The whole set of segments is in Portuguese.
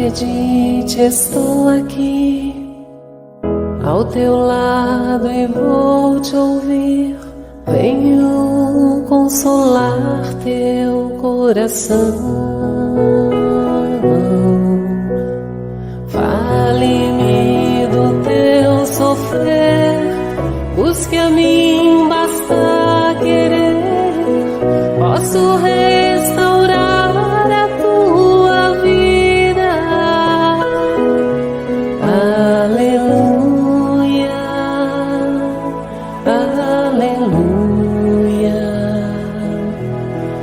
acredite, estou aqui ao teu lado e vou te ouvir. Venho consolar teu coração. Fale-me do teu sofrer, busque a mim, basta querer. Posso restaurar a tua vida. Aleluia, aleluia,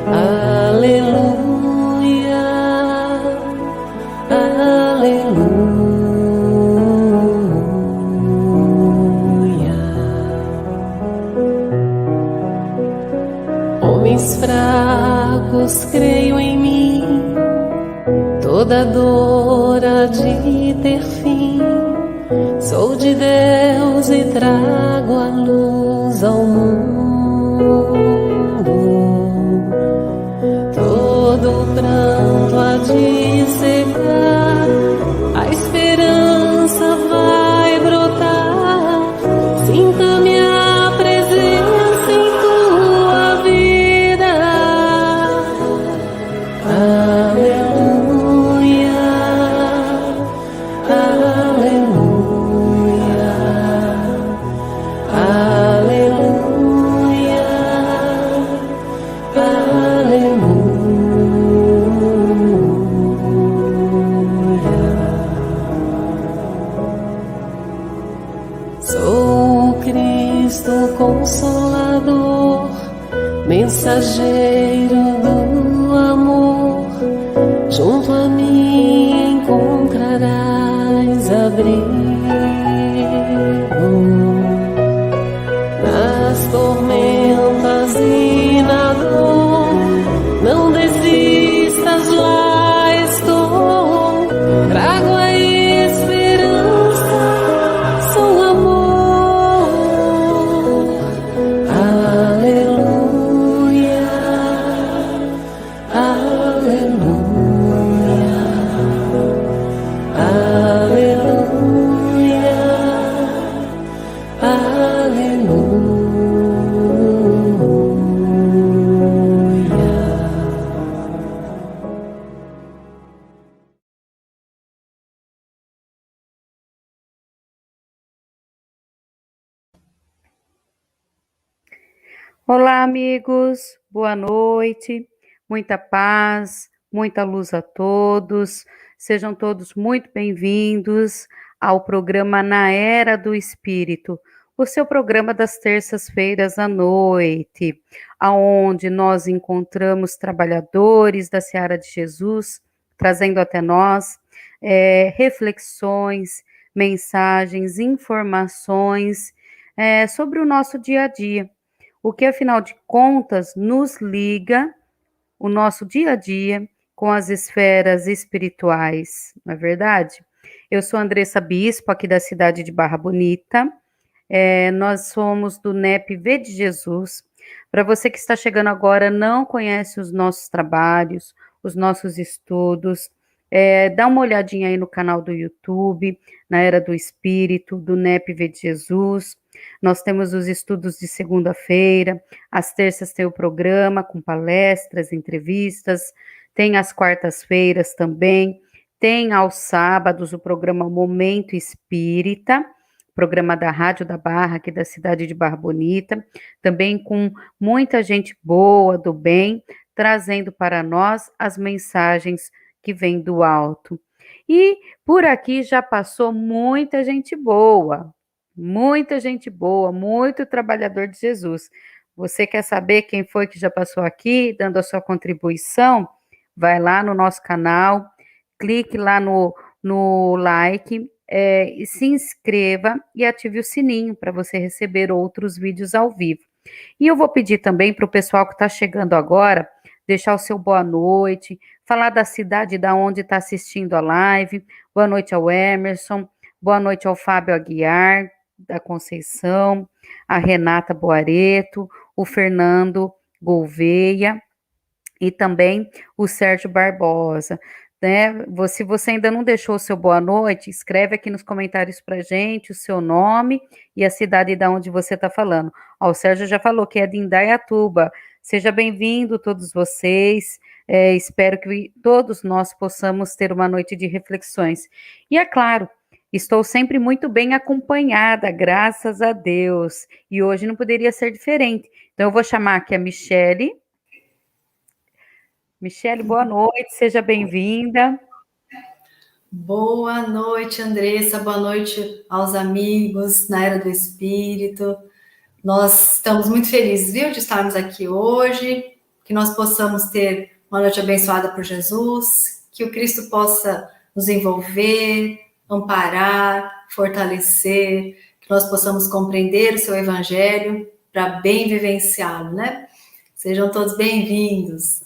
aleluia, aleluia. Homens fracos, creio em mim, toda dor há de ter fim. Sou de Deus e trago a luz ao mundo. Todo pranto há de secar, a esperança vai brotar. Sinta minha presença em tua vida. Aleluia, aleluia, aleluia, aleluia. Sou o Cristo Consolador, mensageiro do amor. Junto a mim encontrarás abrigo. Nas tormentas e na dor, não desistas, lá estou. Trago a esperança, sou amor. Aleluia, aleluia, aleluia, Olá, amigos, boa noite, muita paz, muita luz a todos, sejam todos muito bem-vindos ao programa Na Era do Espírito, o seu programa das terças-feiras à noite, aonde nós encontramos trabalhadores da Seara de Jesus, trazendo até nós reflexões, mensagens, informações sobre o nosso dia a dia. O que, afinal de contas, nos liga o nosso dia a dia com as esferas espirituais, não é verdade? Eu sou Andressa Bispo, aqui da cidade de Barra Bonita. Nós somos do NEP V de Jesus. Para você que está chegando agora, não conhece os nossos trabalhos, os nossos estudos, dá uma olhadinha aí no canal do YouTube, na Era do Espírito, do NEP V de Jesus. Nós temos os estudos de segunda-feira, às terças tem o programa com palestras, entrevistas, tem às quartas-feiras também, tem aos sábados o programa Momento Espírita, programa da Rádio da Barra, aqui da cidade de Barra Bonita, também com muita gente boa, do bem, trazendo para nós as mensagens que vêm do alto. E por aqui já passou muita gente boa, muito trabalhador de Jesus. Você quer saber quem foi que já passou aqui, dando a sua contribuição? Vai lá no nosso canal, clique lá no like, e se inscreva e ative o sininho para você receber outros vídeos ao vivo. E eu vou pedir também para o pessoal que está chegando agora, deixar o seu boa noite, falar da cidade da onde está assistindo a live. Boa noite ao Emerson, boa noite ao Fábio Aguiar, da Conceição, a Renata Boareto, o Fernando Gouveia e também o Sérgio Barbosa. né? Se você ainda não deixou o seu boa noite, escreve aqui nos comentários para gente o seu nome e a cidade de onde você está falando. Ó, o Sérgio já falou que é de Indaiatuba. Seja bem-vindo, todos vocês. Espero que todos nós possamos ter uma noite de reflexões. E é claro, estou sempre muito bem acompanhada, graças a Deus. E hoje não poderia ser diferente. Então, eu vou chamar aqui a Michele. Michele, boa noite, seja bem-vinda. Boa noite, Andressa, boa noite aos amigos na Era do Espírito. Nós estamos muito felizes, viu, de estarmos aqui hoje, que nós possamos ter uma noite abençoada por Jesus, que o Cristo possa nos envolver, amparar, fortalecer, que nós possamos compreender o seu Evangelho para bem vivenciá-lo, né? Sejam todos bem-vindos.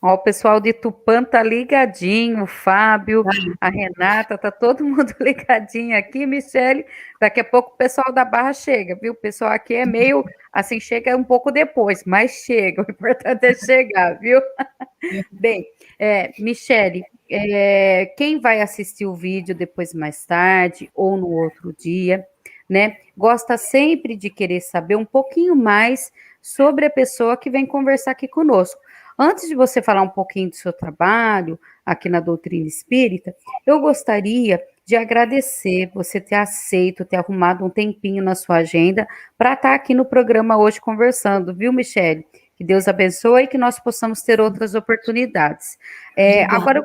Ó, o pessoal de Tupã tá ligadinho, o Fábio, a Renata, tá todo mundo ligadinho aqui, Michele. Daqui a pouco o pessoal da Barra chega, viu? O pessoal aqui é meio, assim, chega um pouco depois, mas chega, o importante é chegar, viu? Bem, Michele, quem vai assistir o vídeo depois mais tarde ou no outro dia, né, gosta sempre de querer saber um pouquinho mais sobre a pessoa que vem conversar aqui conosco. Antes de você falar um pouquinho do seu trabalho aqui na Doutrina Espírita, eu gostaria de agradecer você ter aceito, ter arrumado um tempinho na sua agenda para estar aqui no programa hoje conversando, viu, Michele? Que Deus abençoe e que nós possamos ter outras oportunidades. Agora,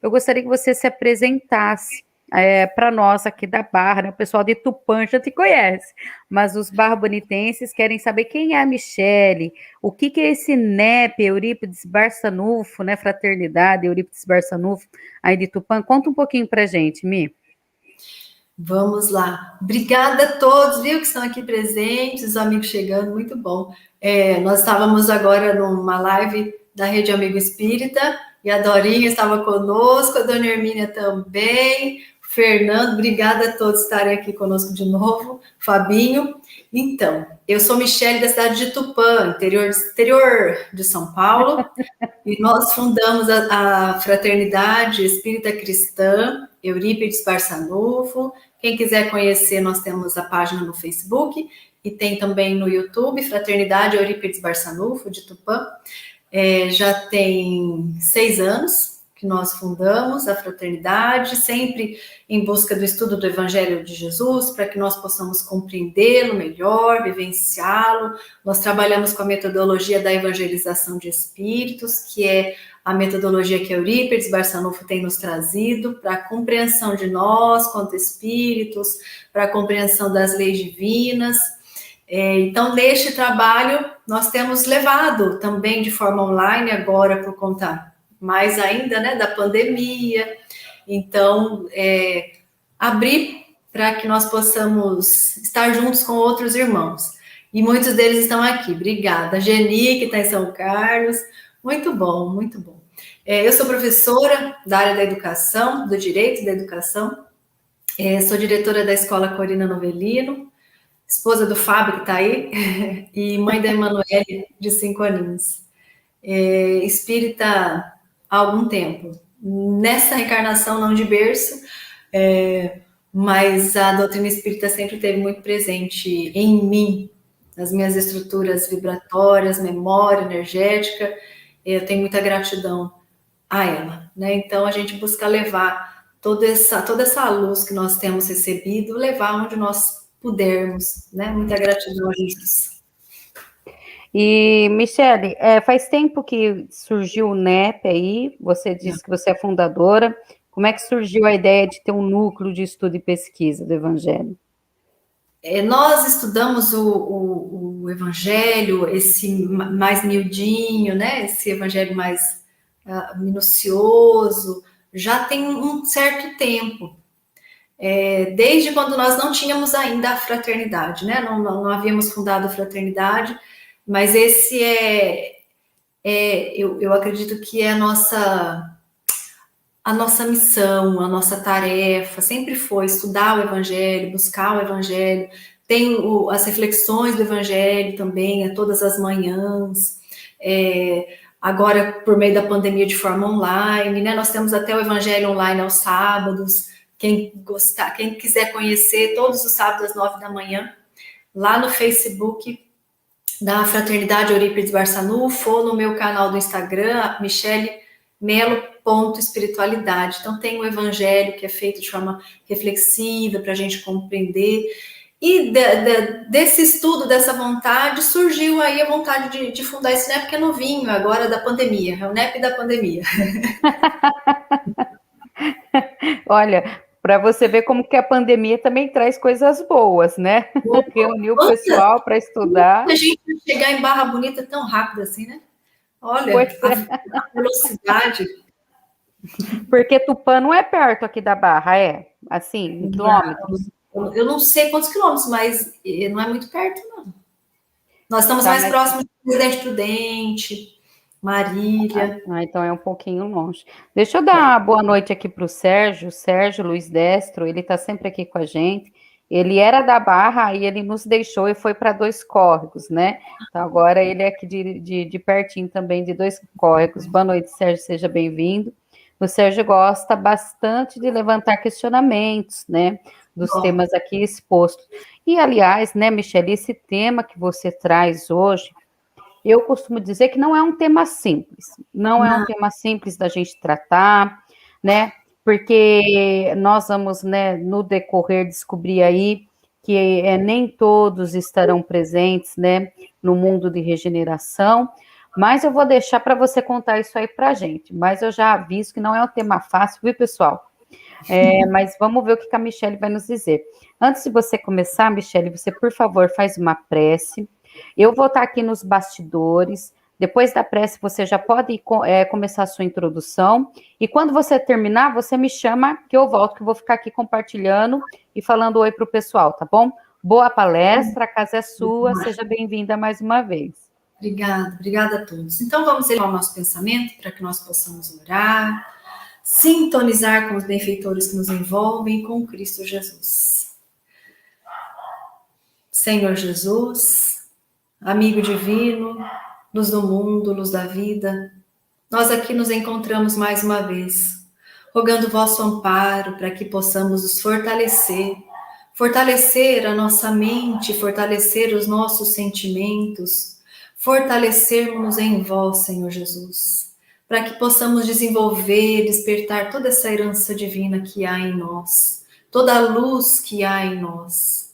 eu gostaria que você se apresentasse para nós aqui da Barra, né? O pessoal de Tupã já te conhece, mas os barbonitenses querem saber quem é a Michele, o que é esse NEP, Eurípides Barçanufo, né? Fraternidade, Eurípides Barçanufo, aí de Tupã. Conta um pouquinho para a gente, Mi. Vamos lá. Obrigada a todos, viu, que estão aqui presentes, os amigos chegando, muito bom. Nós estávamos agora numa live da Rede Amigo Espírita, e a Dorinha estava conosco, a Dona Hermínia também, Fernando, obrigada a todos estarem aqui conosco de novo, Fabinho. Então, eu sou Michele da cidade de Tupã, interior de São Paulo, e nós fundamos a Fraternidade Espírita Cristã, Eurípides Barçanufo. Quem quiser conhecer, nós temos a página no Facebook e tem também no YouTube, Fraternidade Eurípides Barçanufo, de Tupã. Já tem 6 anos que nós fundamos a fraternidade, sempre em busca do estudo do Evangelho de Jesus, para que nós possamos compreendê-lo melhor, vivenciá-lo. Nós trabalhamos com a metodologia da evangelização de espíritos, que é a metodologia que Eurípides Barçanufo tem nos trazido para a compreensão de nós, quanto espíritos, para a compreensão das leis divinas. Então, neste trabalho, nós temos levado também de forma online, agora por conta mais ainda, né, da pandemia. Então, abrir para que nós possamos estar juntos com outros irmãos. E muitos deles estão aqui. Obrigada. A Geni, que está em São Carlos. Muito bom, muito bom. Eu sou professora da área da educação, do direito da educação. Sou diretora da Escola Corina Novelino, esposa do Fábio, que está aí, e mãe da Emanuele, de 5 aninhos. Espírita há algum tempo. Nessa reencarnação, não de berço, mas a doutrina espírita sempre esteve muito presente em mim, nas minhas estruturas vibratórias, memória energética. Eu tenho muita gratidão a ela, né? Então, a gente busca levar toda essa luz que nós temos recebido, levar onde nós pudermos, né? Muita gratidão a Jesus. E, Michele, faz tempo que surgiu o NEP aí, você disse que você é fundadora. Como é que surgiu a ideia de ter um núcleo de estudo e pesquisa do Evangelho? Nós estudamos o Evangelho, esse mais miudinho, né? Esse Evangelho mais minucioso, já tem um certo tempo. Desde quando nós não tínhamos ainda a fraternidade, né? Não havíamos fundado a fraternidade, mas esse eu acredito que é a nossa missão, a nossa tarefa, sempre foi estudar o Evangelho, buscar o Evangelho. Tem as reflexões do Evangelho também, todas as manhãs. agora por meio da pandemia de forma online, né? Nós temos até o Evangelho online aos sábados. Quem gostar, quem quiser conhecer, todos os sábados às 9 da manhã, lá no Facebook da Fraternidade Eurípides Barçanufo, ou no meu canal do Instagram, michelemelo.espiritualidade. Então tem o Evangelho que é feito de forma reflexiva para a gente compreender. E desse estudo, dessa vontade, surgiu aí a vontade de fundar esse NEP, que é novinho, agora da pandemia, é o NEP da pandemia. Olha, para você ver como que a pandemia também traz coisas boas, né? Reuniu o pessoal para estudar. A gente chegar em Barra Bonita tão rápido assim, né? Olha, a velocidade. Porque Tupã não é perto aqui da Barra, é? Assim, em quilômetros? Eu não sei quantos quilômetros, mas não é muito perto, não. Nós estamos mais próximos de Presidente Prudente, Marília. Então é um pouquinho longe. Deixa eu dar uma boa noite aqui para o Sérgio Luiz Destro, ele está sempre aqui com a gente. Ele era da Barra e ele nos deixou e foi para Dois Córregos, né? Então agora ele é aqui de pertinho também, de Dois Córregos. Boa noite, Sérgio, seja bem-vindo. O Sérgio gosta bastante de levantar questionamentos, né? Dos temas aqui expostos. E, aliás, né, Michele, esse tema que você traz hoje, eu costumo dizer que não é um tema simples. Não é um tema simples da gente tratar, né? Porque nós vamos, né, no decorrer, descobrir aí que nem todos estarão presentes, né, no mundo de regeneração, mas eu vou deixar para você contar isso aí para a gente. Mas eu já aviso que não é um tema fácil, viu, pessoal? Mas vamos ver o que a Michele vai nos dizer. Antes de você começar, Michele, você, por favor, faz uma prece. Eu vou estar aqui nos bastidores. Depois da prece, você já pode começar a sua introdução. E quando você terminar, você me chama que eu volto, que eu vou ficar aqui compartilhando e falando oi para o pessoal, tá bom? Boa palestra, a casa é sua, seja bem-vinda mais uma vez. Obrigada a todos. Então, vamos elevar o nosso pensamento para que nós possamos orar, sintonizar com os benfeitores que nos envolvem com o Cristo Jesus. Senhor Jesus, amigo divino, luz do mundo, luz da vida, nós aqui nos encontramos mais uma vez, rogando o vosso amparo para que possamos nos fortalecer a nossa mente, fortalecer os nossos sentimentos, fortalecermos em vós, Senhor Jesus, para que possamos desenvolver, despertar toda essa herança divina que há em nós, toda a luz que há em nós.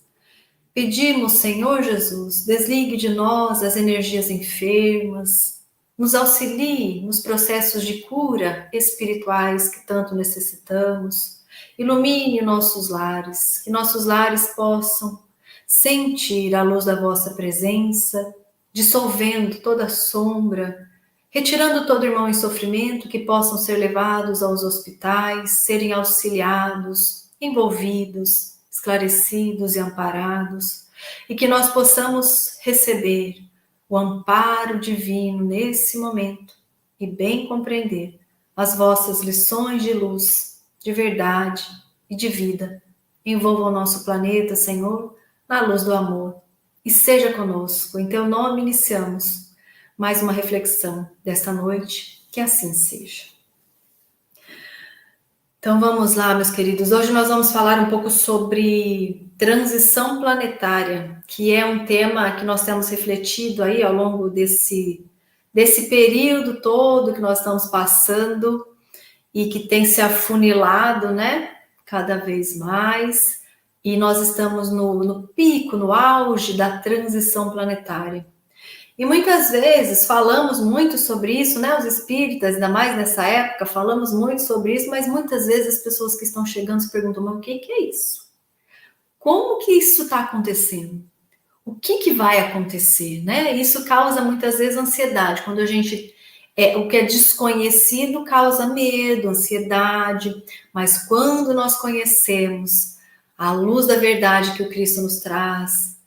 Pedimos, Senhor Jesus, desligue de nós as energias enfermas, nos auxilie nos processos de cura espirituais que tanto necessitamos, ilumine nossos lares, que nossos lares possam sentir a luz da vossa presença, dissolvendo toda a sombra, retirando todo irmão em sofrimento, que possam ser levados aos hospitais, serem auxiliados, envolvidos, esclarecidos e amparados, e que nós possamos receber o amparo divino nesse momento e bem compreender as vossas lições de luz, de verdade e de vida. Envolva o nosso planeta, Senhor, na luz do amor. E seja conosco, em teu nome iniciamos mais uma reflexão desta noite, que assim seja. Então vamos lá, meus queridos, hoje nós vamos falar um pouco sobre transição planetária, que é um tema que nós temos refletido aí ao longo desse período todo que nós estamos passando e que tem se afunilado, né, cada vez mais. E nós estamos no pico, no auge da transição planetária. E muitas vezes falamos muito sobre isso, né? Os espíritas, ainda mais nessa época, falamos muito sobre isso, mas muitas vezes as pessoas que estão chegando se perguntam, mas o que é isso? Como que isso está acontecendo? O que vai acontecer, né? Isso causa muitas vezes ansiedade. Quando a gente... o que é desconhecido causa medo, ansiedade, mas quando nós conhecemos a luz da verdade que o Cristo nos traz,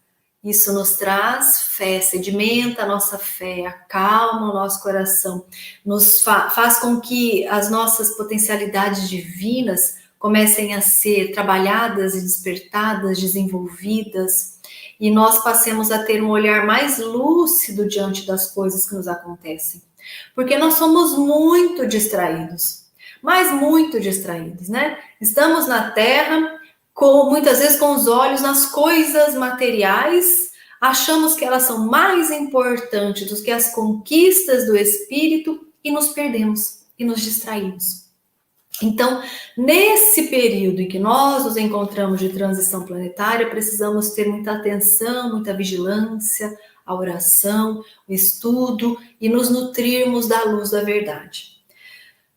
isso nos traz fé, sedimenta a nossa fé, acalma o nosso coração, nos faz com que as nossas potencialidades divinas comecem a ser trabalhadas e despertadas, desenvolvidas, e nós passemos a ter um olhar mais lúcido diante das coisas que nos acontecem. Porque nós somos muito distraídos, mas muito distraídos, né? Estamos na Terra, muitas vezes com os olhos nas coisas materiais, achamos que elas são mais importantes do que as conquistas do Espírito e nos perdemos e nos distraímos. Então, nesse período em que nós nos encontramos de transição planetária, precisamos ter muita atenção, muita vigilância, a oração, o estudo e nos nutrirmos da luz da verdade.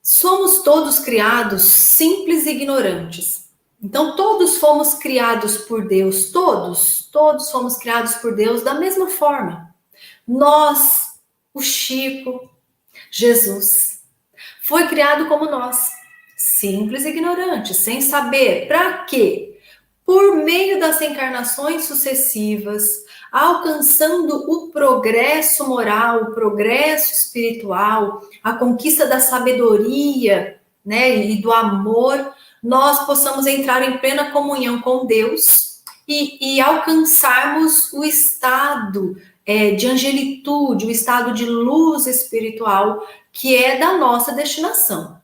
Somos todos criados simples e ignorantes. Então, todos fomos criados por Deus, todos fomos criados por Deus da mesma forma. Nós, o Chico, Jesus, foi criado como nós. Simples e ignorante, sem saber para quê? Por meio das reencarnações sucessivas, alcançando o progresso moral, o progresso espiritual, a conquista da sabedoria, né, e do amor, nós possamos entrar em plena comunhão com Deus e alcançarmos o estado de angelitude, o estado de luz espiritual, que é da nossa destinação.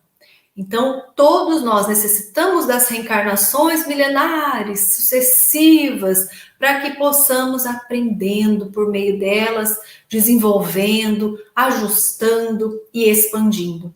Então, todos nós necessitamos das reencarnações milenares, sucessivas, para que possamos aprendendo por meio delas, desenvolvendo, ajustando e expandindo.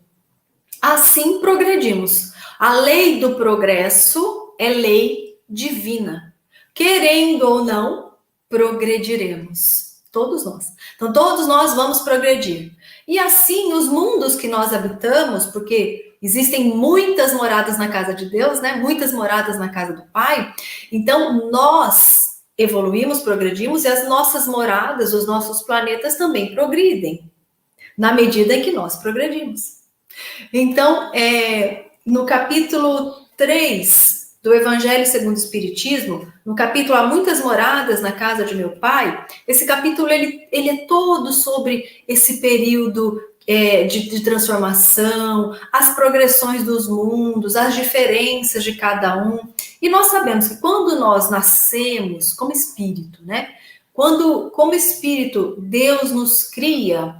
Assim progredimos. A lei do progresso é lei divina. Querendo ou não, progrediremos. Todos nós. Então, todos nós vamos progredir. E assim, os mundos que nós habitamos, porque existem muitas moradas na casa de Deus, né? Muitas moradas na casa do Pai. Então, nós evoluímos, progredimos, e as nossas moradas, os nossos planetas também progridem, na medida em que nós progredimos. Então, no capítulo 3 do Evangelho segundo o Espiritismo, no capítulo Há Muitas Moradas na Casa de Meu Pai, esse capítulo ele é todo sobre esse período de transformação, as progressões dos mundos, as diferenças de cada um. E nós sabemos que quando nós nascemos como espírito, né? Quando, como espírito, Deus nos cria,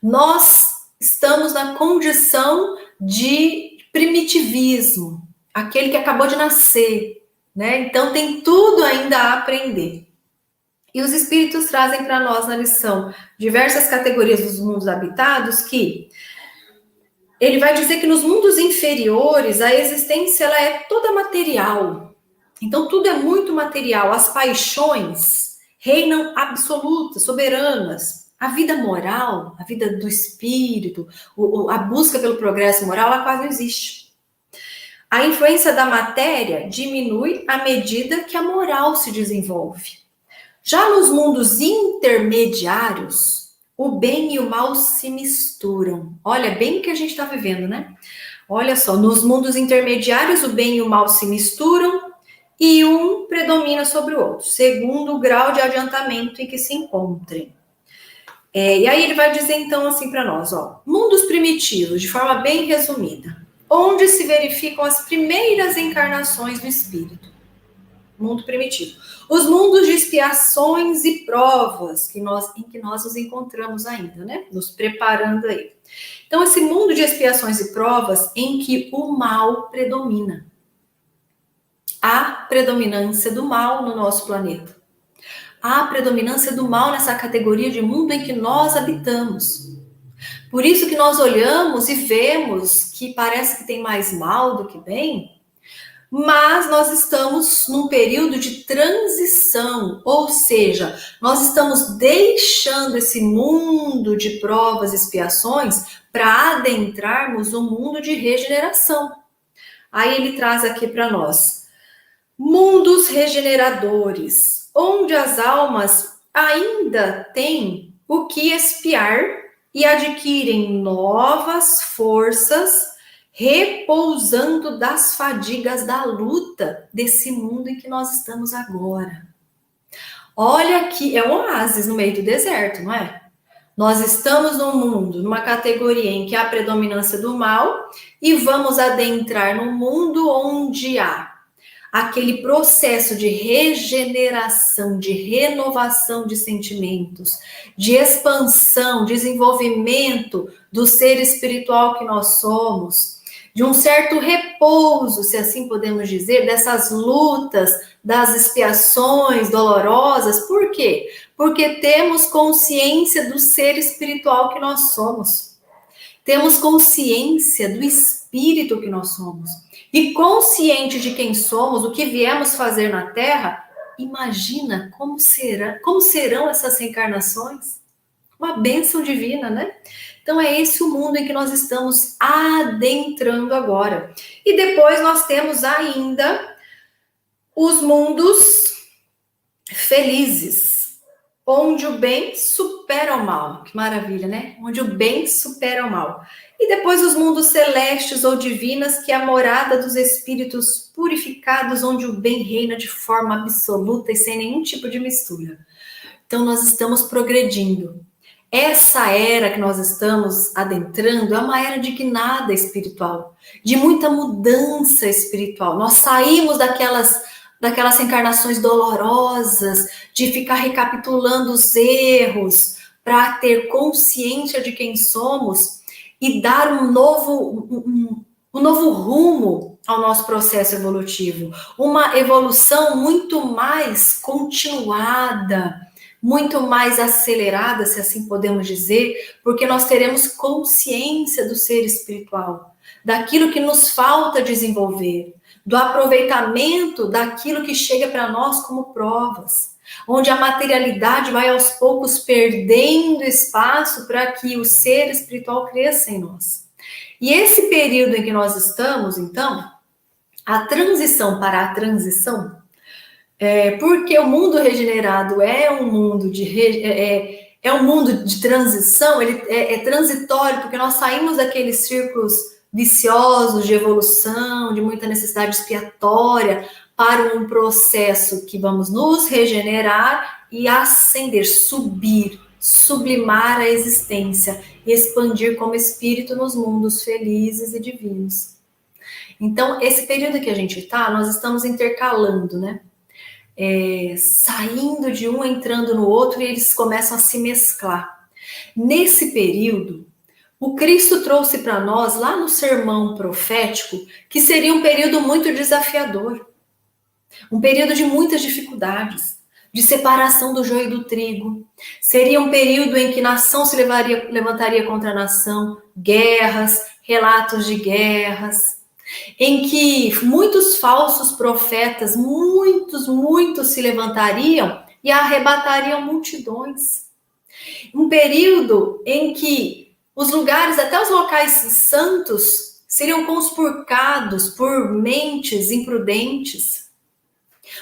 nós estamos na condição de primitivismo, aquele que acabou de nascer, né? Então tem tudo ainda a aprender. E os espíritos trazem para nós na lição diversas categorias dos mundos habitados, que ele vai dizer que nos mundos inferiores a existência ela é toda material. Então tudo é muito material. As paixões reinam absolutas, soberanas. A vida moral, a vida do espírito, a busca pelo progresso moral, ela quase não existe. A influência da matéria diminui à medida que a moral se desenvolve. Já nos mundos intermediários, o bem e o mal se misturam. Olha, bem o que a gente está vivendo, né? Olha só, nos mundos intermediários, o bem e o mal se misturam e um predomina sobre o outro, segundo o grau de adiantamento em que se encontrem. E aí ele vai dizer então assim para nós, ó, mundos primitivos, de forma bem resumida, onde se verificam as primeiras encarnações do espírito. Mundo primitivo. Os mundos de expiações e provas em que nós nos encontramos ainda, né? Nos preparando aí. Então, esse mundo de expiações e provas em que o mal predomina. Há predominância do mal no nosso planeta. Há predominância do mal nessa categoria de mundo em que nós habitamos. Por isso que nós olhamos e vemos que parece que tem mais mal do que bem, mas nós estamos num período de transição, ou seja, nós estamos deixando esse mundo de provas e expiações para adentrarmos um mundo de regeneração. Aí ele traz aqui para nós, mundos regeneradores, onde as almas ainda têm o que expiar e adquirem novas forças, repousando das fadigas da luta desse mundo em que nós estamos agora. Olha que é um oásis no meio do deserto, não é? Nós estamos num mundo, numa categoria em que há predominância do mal e vamos adentrar num mundo onde há aquele processo de regeneração, de renovação de sentimentos, de expansão, desenvolvimento do ser espiritual que nós somos, de um certo repouso, se assim podemos dizer, dessas lutas, das expiações dolorosas. Por quê? Porque temos consciência do ser espiritual que nós somos. Temos consciência do espírito que nós somos. E consciente de quem somos, o que viemos fazer na Terra, imagina como serão essas reencarnações. Uma bênção divina, né? Então é esse o mundo em que nós estamos adentrando agora. E depois nós temos ainda os mundos felizes, onde o bem supera o mal. Que maravilha, né? Onde o bem supera o mal. E depois os mundos celestes ou divinas, que é a morada dos espíritos purificados, onde o bem reina de forma absoluta e sem nenhum tipo de mistura. Então nós estamos progredindo. Essa era que nós estamos adentrando é uma era de guinada espiritual, de muita mudança espiritual. Nós saímos daquelas encarnações dolorosas, de ficar recapitulando os erros, para ter consciência de quem somos e dar um novo rumo ao nosso processo evolutivo. Uma evolução muito mais continuada, muito mais acelerada, se assim podemos dizer, porque nós teremos consciência do ser espiritual, daquilo que nos falta desenvolver, do aproveitamento daquilo que chega para nós como provas, onde a materialidade vai aos poucos perdendo espaço para que o ser espiritual cresça em nós. E esse período em que nós estamos, então, a transição para a transição, porque o mundo regenerado é um mundo de transição, ele é transitório, porque nós saímos daqueles círculos viciosos de evolução, de muita necessidade expiatória, para um processo que vamos nos regenerar e ascender, subir, sublimar a existência e expandir como espírito nos mundos felizes e divinos. Então, esse período que a gente está, nós estamos intercalando, né? Saindo de um, entrando no outro, e eles começam a se mesclar. Nesse período, o Cristo trouxe para nós, lá no sermão profético, que seria um período muito desafiador, um período de muitas dificuldades, de separação do joio do trigo. Seria um período em que nação se levantaria contra nação, guerras, relatos de guerras, em que muitos falsos profetas, muitos se levantariam e arrebatariam multidões. Um período em que os lugares, até os locais santos, seriam conspurcados por mentes imprudentes.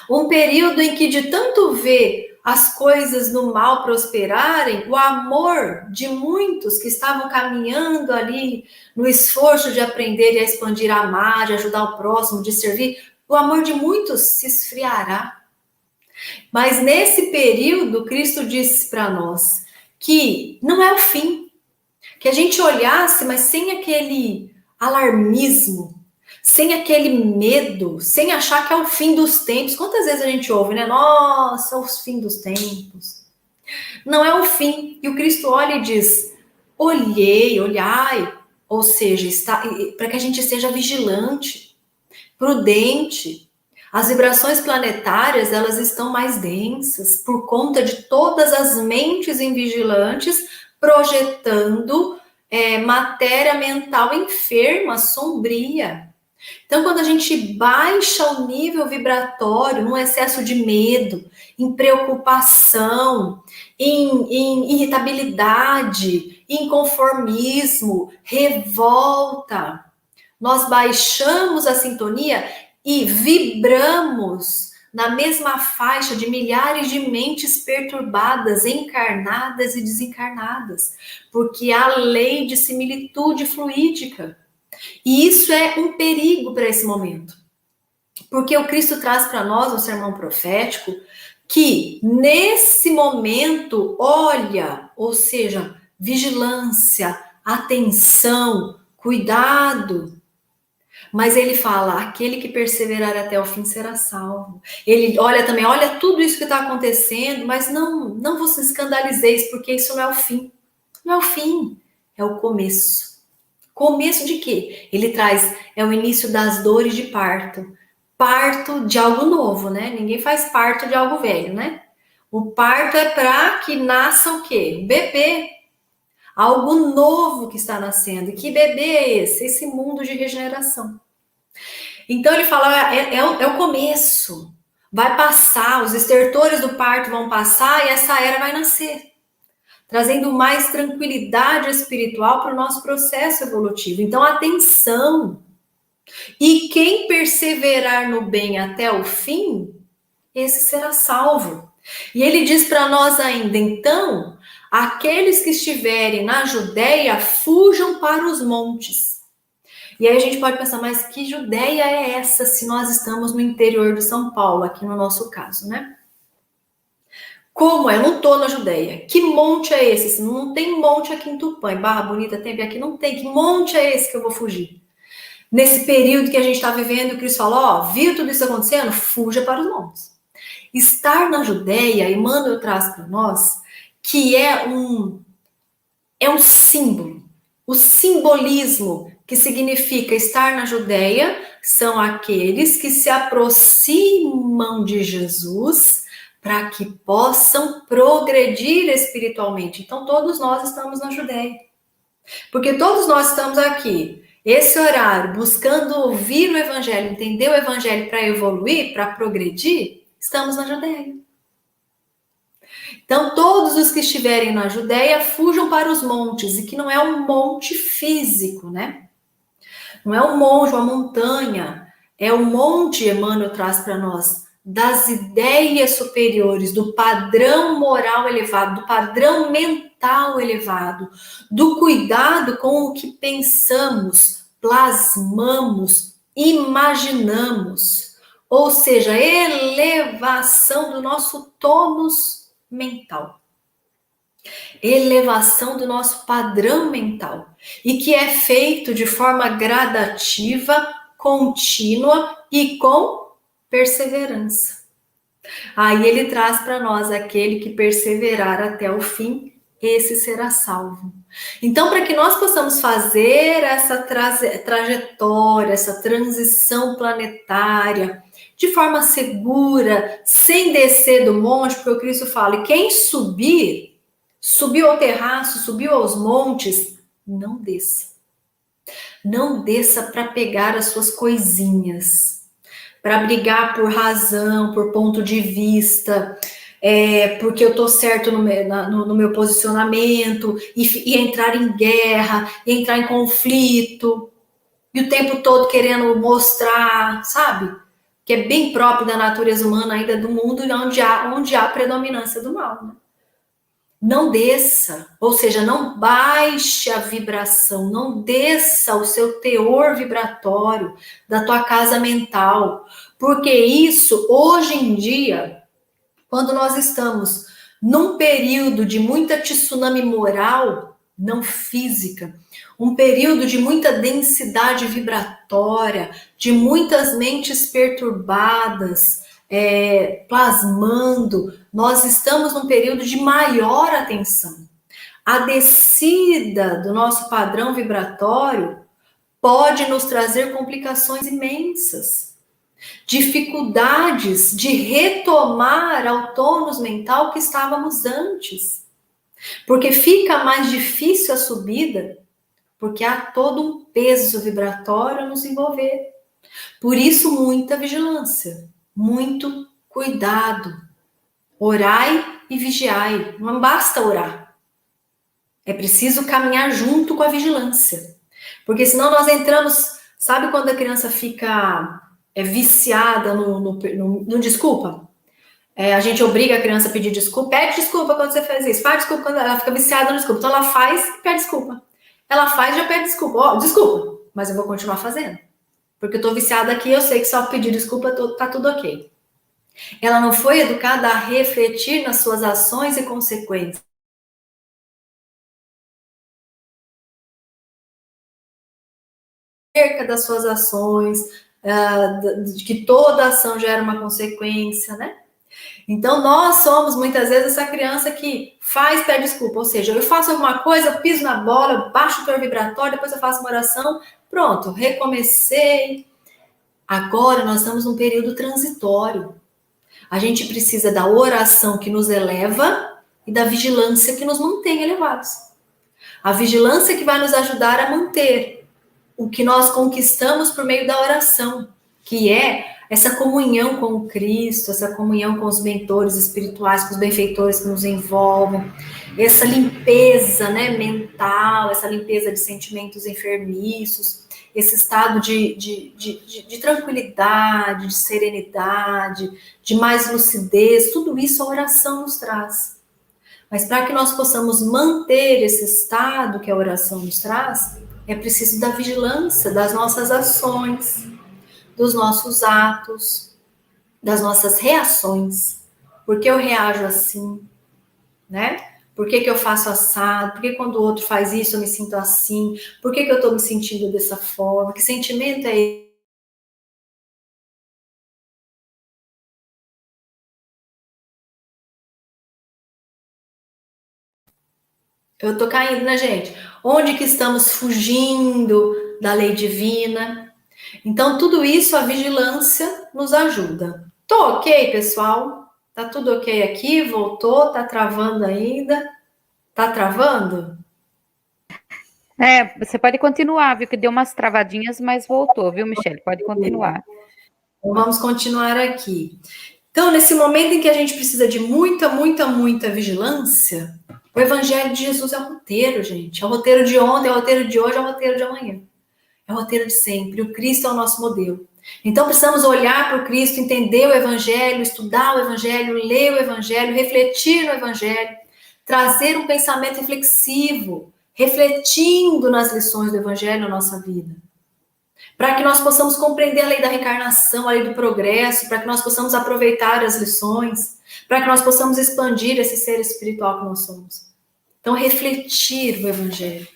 Um período em que, de tanto ver as coisas no mal prosperarem, o amor de muitos que estavam caminhando ali no esforço de aprender e a expandir, a amar, de ajudar o próximo, de servir, o amor de muitos se esfriará. Mas nesse período, Cristo disse para nós que não é o fim, que a gente olhasse, mas sem aquele alarmismo, sem aquele medo, sem achar que é o fim dos tempos. Quantas vezes a gente ouve, né? Nossa, o fim dos tempos. Não é o fim. E o Cristo olha e diz, olhai. Ou seja, para que a gente seja vigilante, prudente. As vibrações planetárias, elas estão mais densas por conta de todas as mentes invigilantes projetando matéria mental enferma, sombria. Então, quando a gente baixa o nível vibratório, num excesso de medo, em preocupação, em irritabilidade, inconformismo, revolta, nós baixamos a sintonia e vibramos na mesma faixa de milhares de mentes perturbadas, encarnadas e desencarnadas, porque há lei de similitude fluídica. E isso é um perigo para esse momento, porque o Cristo traz para nós no sermão profético que nesse momento, ou seja, vigilância, atenção, cuidado, Mas ele fala, aquele que perseverar até o fim será salvo. Ele olha também, olha tudo isso que está acontecendo, mas não vos escandalizeis, porque isso não é o fim. Não é o fim, é o começo. Começo de quê? Ele traz, é o início das dores de parto. Parto de algo novo, né? Ninguém faz parto de algo velho, né? O parto é para que nasça o quê? Um bebê. Algo novo que está nascendo. E que bebê é esse? Esse mundo de regeneração. Então ele fala, é o começo. Vai passar, os estertores do parto vão passar e essa era vai nascer. Trazendo mais tranquilidade espiritual para o nosso processo evolutivo. Então, atenção! E quem perseverar no bem até o fim, esse será salvo. E ele diz para nós ainda, então, aqueles que estiverem na Judéia, fujam para os montes. E aí a gente pode pensar, mas que Judéia é essa se nós estamos no interior de São Paulo, aqui no nosso caso, né? Como é? Eu não estou na Judéia. Que monte é esse? Não tem monte aqui em Tupã, em Barra Bonita tem, aqui não tem. Que monte é esse que eu vou fugir? Nesse período que a gente está vivendo, o Cristo falou, ó, viu tudo isso acontecendo? Fuja para os montes. Estar na Judéia, Emmanuel traz para nós, que é um símbolo. O simbolismo que significa estar na Judéia são aqueles que se aproximam de Jesus para que possam progredir espiritualmente. Então, todos nós estamos na Judéia. Porque todos nós estamos aqui, esse horário, buscando ouvir o Evangelho, entender o Evangelho para evoluir, para progredir, estamos na Judéia. Então, todos os que estiverem na Judéia, fujam para os montes, e que não é um monte físico, né? Não é um monte, uma montanha, é o monte, Emmanuel traz para nós, das ideias superiores, do padrão moral elevado, do padrão mental elevado, do cuidado com o que pensamos, plasmamos, imaginamos, ou seja, elevação do nosso tônus mental, elevação do nosso padrão mental, e que é feito de forma gradativa, contínua e com perseverança. Aí ele traz para nós aquele que perseverar até o fim, esse será salvo. Então, para que nós possamos fazer essa trajetória, essa transição planetária, de forma segura, sem descer do monte, porque o Cristo fala, e quem subiu ao terraço, subiu aos montes, não desça. Não desça para pegar as suas coisinhas, para brigar por razão, por ponto de vista, porque eu tô certo no meu posicionamento, e entrar em guerra, e entrar em conflito, e o tempo todo querendo mostrar, sabe? Que é bem próprio da natureza humana ainda, do mundo onde há predominância do mal, né? Não desça, ou seja, não baixe a vibração, não desça o seu teor vibratório da tua casa mental, porque isso, hoje em dia, quando nós estamos num período de muita tsunami moral, não física, um período de muita densidade vibratória, de muitas mentes perturbadas, plasmando, nós estamos num período de maior atenção. A descida do nosso padrão vibratório pode nos trazer complicações imensas, dificuldades de retomar ao tônus mental que estávamos antes, porque fica mais difícil a subida, porque há todo um peso vibratório a nos envolver. Por isso, muita vigilância, muito cuidado. Orai e vigiai. Não basta orar. É preciso caminhar junto com a vigilância. Porque senão nós entramos... Sabe quando a criança fica viciada no desculpa? A gente obriga a criança a pedir desculpa. Pede desculpa quando você faz isso. Faz desculpa quando ela fica viciada no desculpa. Então ela faz e pede desculpa. Ela faz e já pede desculpa. Ó, desculpa, mas eu vou continuar fazendo. Porque eu tô viciada aqui, eu sei que só pedir desculpa tá tudo ok. Ela não foi educada a refletir nas suas ações e consequências. acerca das suas ações, de que toda ação gera uma consequência, né? Então, nós somos, muitas vezes, essa criança que faz, pede desculpa. Ou seja, eu faço alguma coisa, eu piso na bola, eu baixo o teor vibratório, depois eu faço uma oração, pronto, recomecei. Agora, nós estamos num período transitório. A gente precisa da oração que nos eleva e da vigilância que nos mantém elevados. A vigilância que vai nos ajudar a manter o que nós conquistamos por meio da oração, que é essa comunhão com o Cristo, essa comunhão com os mentores espirituais, com os benfeitores que nos envolvem, essa limpeza, né, mental, essa limpeza de sentimentos enfermiços, esse estado de tranquilidade, de serenidade, de mais lucidez, tudo isso a oração nos traz. Mas para que nós possamos manter esse estado que a oração nos traz, é preciso da vigilância das nossas ações, dos nossos atos, das nossas reações. Por que eu reajo assim, né? Por que eu faço assado? Por que quando o outro faz isso eu me sinto assim? Por que eu estou me sentindo dessa forma? Que sentimento é esse? Eu tô caindo, né, gente? Onde que estamos fugindo da lei divina? Então, tudo isso, a vigilância nos ajuda. Tô ok, pessoal? Tá tudo ok aqui? Voltou? Tá travando ainda? Tá travando? Você pode continuar, viu? Que deu umas travadinhas, mas voltou, viu, Michele? Pode continuar. Então, vamos continuar aqui. Então, nesse momento em que a gente precisa de muita vigilância, o Evangelho de Jesus é o roteiro, gente. É o roteiro de ontem, é o roteiro de hoje, é o roteiro de amanhã. É o roteiro de sempre. O Cristo é o nosso modelo. Então, precisamos olhar para o Cristo, entender o Evangelho, estudar o Evangelho, ler o Evangelho, refletir no Evangelho, trazer um pensamento reflexivo, refletindo nas lições do Evangelho na nossa vida. Para que nós possamos compreender a lei da reencarnação, a lei do progresso, para que nós possamos aproveitar as lições, para que nós possamos expandir esse ser espiritual que nós somos. Então, refletir o Evangelho.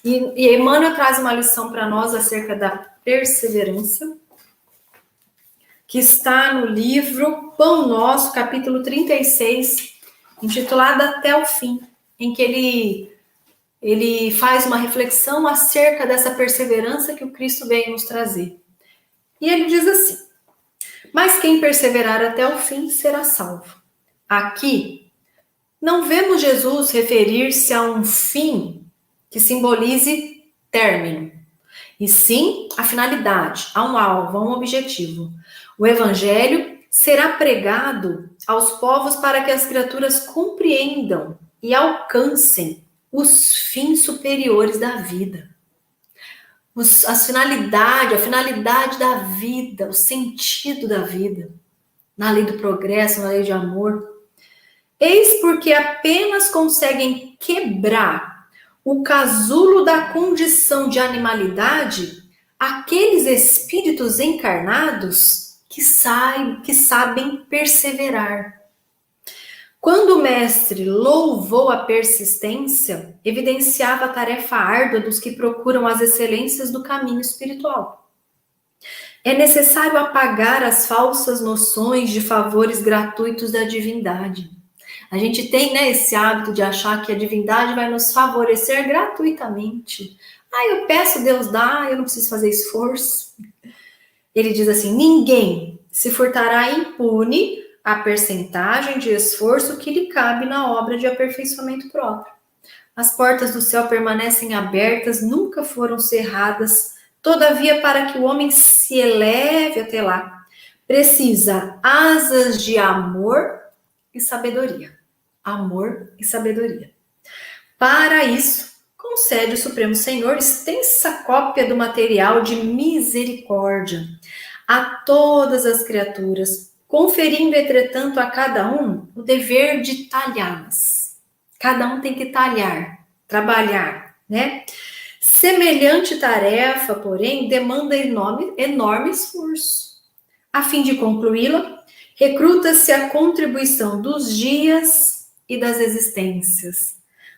E Emmanuel traz uma lição para nós acerca da perseverança, que está no livro Pão Nosso, capítulo 36, intitulado Até o Fim, em que ele faz uma reflexão acerca dessa perseverança que o Cristo veio nos trazer. E ele diz assim: mas quem perseverar até o fim será salvo. Aqui, não vemos Jesus referir-se a um fim que simbolize término, e sim a finalidade, a um alvo, a um objetivo. O Evangelho será pregado aos povos para que as criaturas compreendam e alcancem os fins superiores da vida. A finalidade da vida, o sentido da vida, na lei do progresso, na lei de amor. Eis porque apenas conseguem quebrar o casulo da condição de animalidade aqueles espíritos encarnados que sabem perseverar. Quando o mestre louvou a persistência, evidenciava a tarefa árdua dos que procuram as excelências do caminho espiritual. É necessário apagar as falsas noções de favores gratuitos da divindade. A gente tem, né, esse hábito de achar que a divindade vai nos favorecer gratuitamente. Eu peço, Deus dá, eu não preciso fazer esforço. Ele diz assim: ninguém se furtará impune a percentagem de esforço que lhe cabe na obra de aperfeiçoamento próprio. As portas do céu permanecem abertas, nunca foram cerradas. Todavia, para que o homem se eleve até lá, precisa asas de amor e sabedoria. Amor e sabedoria. Para isso, concede o Supremo Senhor extensa cópia do material de misericórdia a todas as criaturas, conferindo, entretanto, a cada um o dever de talhá-las. Cada um tem que talhar, trabalhar, né? Semelhante tarefa, porém, demanda enorme esforço. A fim de concluí-la, recruta-se a contribuição dos dias e das existências.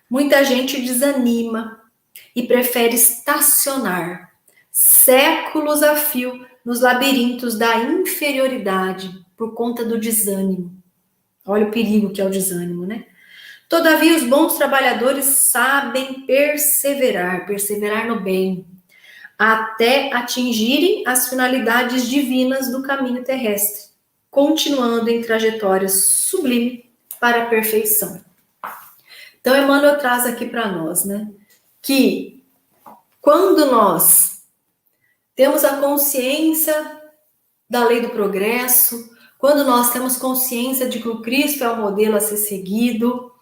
Muita gente desanima e prefere estacionar, séculos a fio nos labirintos da inferioridade por conta do desânimo. Olha o perigo que é o desânimo, né? Todavia, os bons trabalhadores sabem perseverar no bem, até atingirem as finalidades divinas do caminho terrestre, continuando em trajetória sublime para a perfeição. Então, Emmanuel traz aqui para nós, né, que quando nós temos a consciência da lei do progresso, quando nós temos consciência de que o Cristo é o modelo a ser seguido,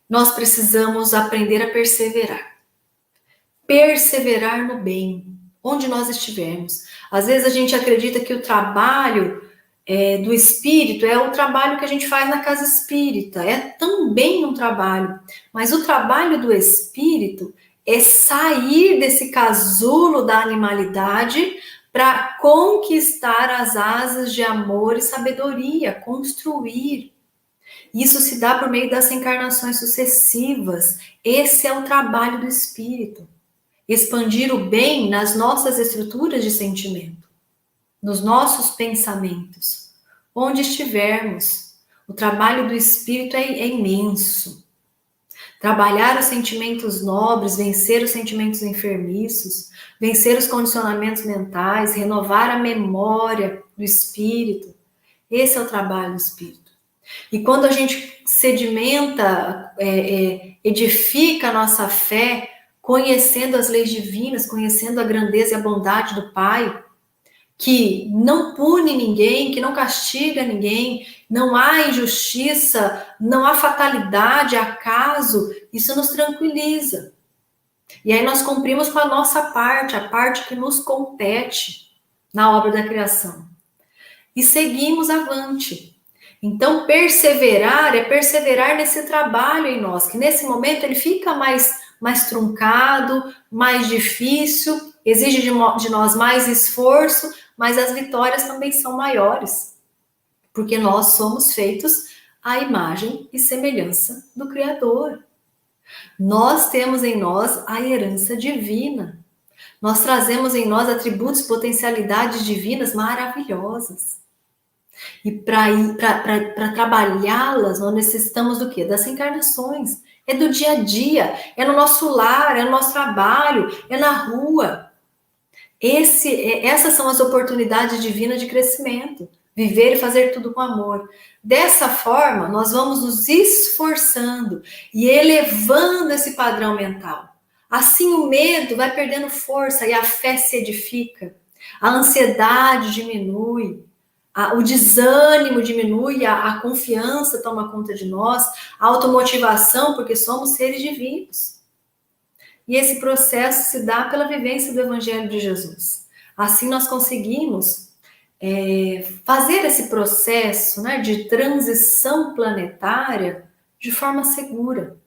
nós precisamos aprender a perseverar. Perseverar no bem, onde nós estivermos. Às vezes a gente acredita que o trabalho do espírito é o trabalho que a gente faz na casa espírita, é também um trabalho, mas o trabalho do espírito é sair desse casulo da animalidade para conquistar as asas de amor e sabedoria, construir. Isso se dá por meio das encarnações sucessivas. Esse é o trabalho do espírito. Expandir o bem nas nossas estruturas de sentimento, nos nossos pensamentos, onde estivermos. O trabalho do espírito é imenso. Trabalhar os sentimentos nobres, vencer os sentimentos enfermiços, vencer os condicionamentos mentais, renovar a memória do espírito. Esse é o trabalho do espírito. E quando a gente sedimenta, edifica a nossa fé, conhecendo as leis divinas, conhecendo a grandeza e a bondade do Pai, que não pune ninguém, que não castiga ninguém, não há injustiça, não há fatalidade, acaso, isso nos tranquiliza. E aí nós cumprimos com a nossa parte, a parte que nos compete na obra da criação. E seguimos avante. Então, perseverar é perseverar nesse trabalho em nós, que nesse momento ele fica mais truncado, mais difícil, exige de nós mais esforço, mas as vitórias também são maiores, porque nós somos feitos à imagem e semelhança do Criador. Nós temos em nós a herança divina. Nós trazemos em nós atributos, potencialidades divinas maravilhosas. E para trabalhá-las, nós necessitamos do quê? Das encarnações. É do dia a dia, é no nosso lar, é no nosso trabalho, é na rua. Essas são as oportunidades divinas de crescimento. Viver e fazer tudo com amor. Dessa forma, nós vamos nos esforçando e elevando esse padrão mental. Assim o medo vai perdendo força e a fé se edifica. A ansiedade diminui. O desânimo diminui, a confiança toma conta de nós, a automotivação, porque somos seres divinos. E esse processo se dá pela vivência do Evangelho de Jesus. Assim nós conseguimos fazer esse processo, né, de transição planetária de forma segura.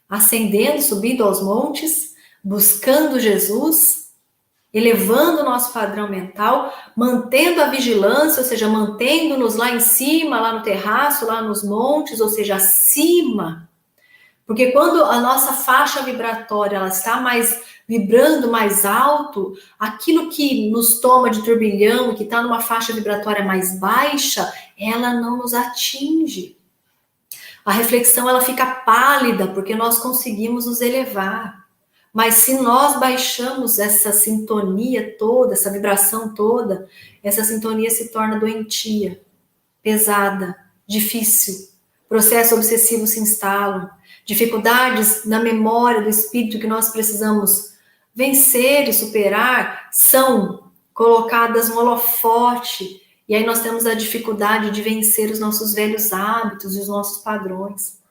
Ascendendo, subindo aos montes, buscando Jesus, elevando o nosso padrão mental, mantendo a vigilância, ou seja, mantendo-nos lá em cima, lá no terraço, lá nos montes, ou seja, acima. Porque quando a nossa faixa vibratória ela está vibrando mais alto, aquilo que nos toma de turbilhão, que está numa faixa vibratória mais baixa, ela não nos atinge. A reflexão ela fica pálida, porque nós conseguimos nos elevar. Mas se nós baixamos essa sintonia toda, essa vibração toda, essa sintonia se torna doentia, pesada, difícil. Processos obsessivos se instalam, dificuldades na memória do espírito que nós precisamos vencer e superar são colocadas no holofote. E aí nós temos a dificuldade de vencer os nossos velhos hábitos e os nossos padrões.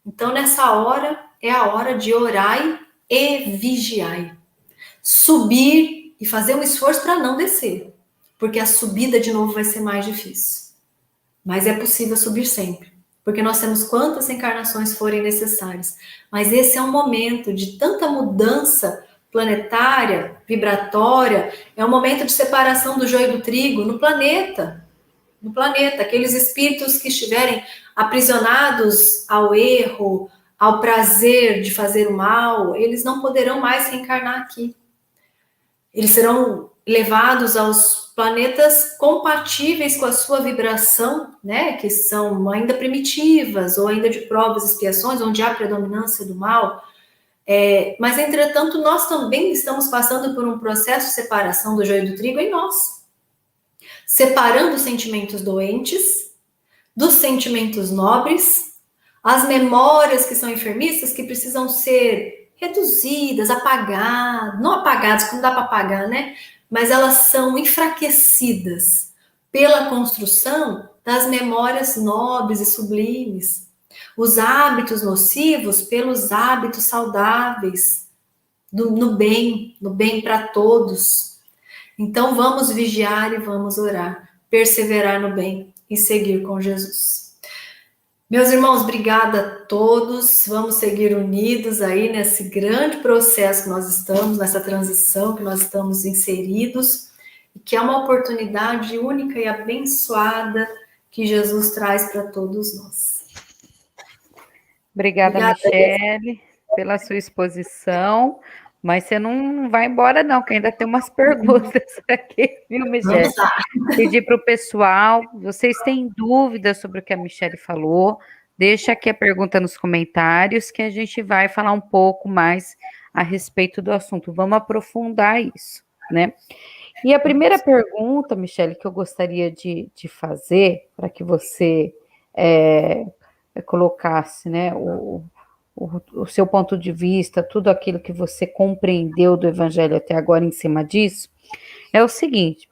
Então, nessa hora, é a hora de orar e vigiai. Subir e fazer um esforço para não descer, porque a subida de novo vai ser mais difícil. Mas é possível subir sempre, porque nós temos quantas encarnações forem necessárias. Mas esse é um momento de tanta mudança planetária, vibratória, é um momento de separação do joio do trigo no planeta. No planeta, aqueles espíritos que estiverem aprisionados ao erro, ao prazer de fazer o mal, eles não poderão mais reencarnar aqui. Eles serão levados aos planetas compatíveis com a sua vibração, né, que são ainda primitivas, ou ainda de provas e expiações, onde há predominância do mal. Mas, entretanto, nós também estamos passando por um processo de separação do joio e do trigo em nós. Separando os sentimentos doentes dos sentimentos nobres, as memórias que são enfermiças, que precisam ser reduzidas, apagadas, não apagadas, como dá para apagar, né? Mas elas são enfraquecidas pela construção das memórias nobres e sublimes. Os hábitos nocivos pelos hábitos saudáveis, no bem para todos. Então vamos vigiar e vamos orar, perseverar no bem e seguir com Jesus. Meus irmãos, obrigada a todos. Vamos seguir unidos aí nesse grande processo que nós estamos, nessa transição que nós estamos inseridos, e que é uma oportunidade única e abençoada que Jesus traz para todos nós. Obrigada, Michele, pela sua exposição. Mas você não vai embora, não, que ainda tem umas perguntas aqui, viu, Michele? Pedir para o pessoal, vocês têm dúvidas sobre o que a Michele falou, deixa aqui a pergunta nos comentários, que a gente vai falar um pouco mais a respeito do assunto. Vamos aprofundar isso, né? E a primeira pergunta, Michele, que eu gostaria de fazer, para que você colocasse, né, o seu ponto de vista, tudo aquilo que você compreendeu do Evangelho até agora em cima disso, é o seguinte,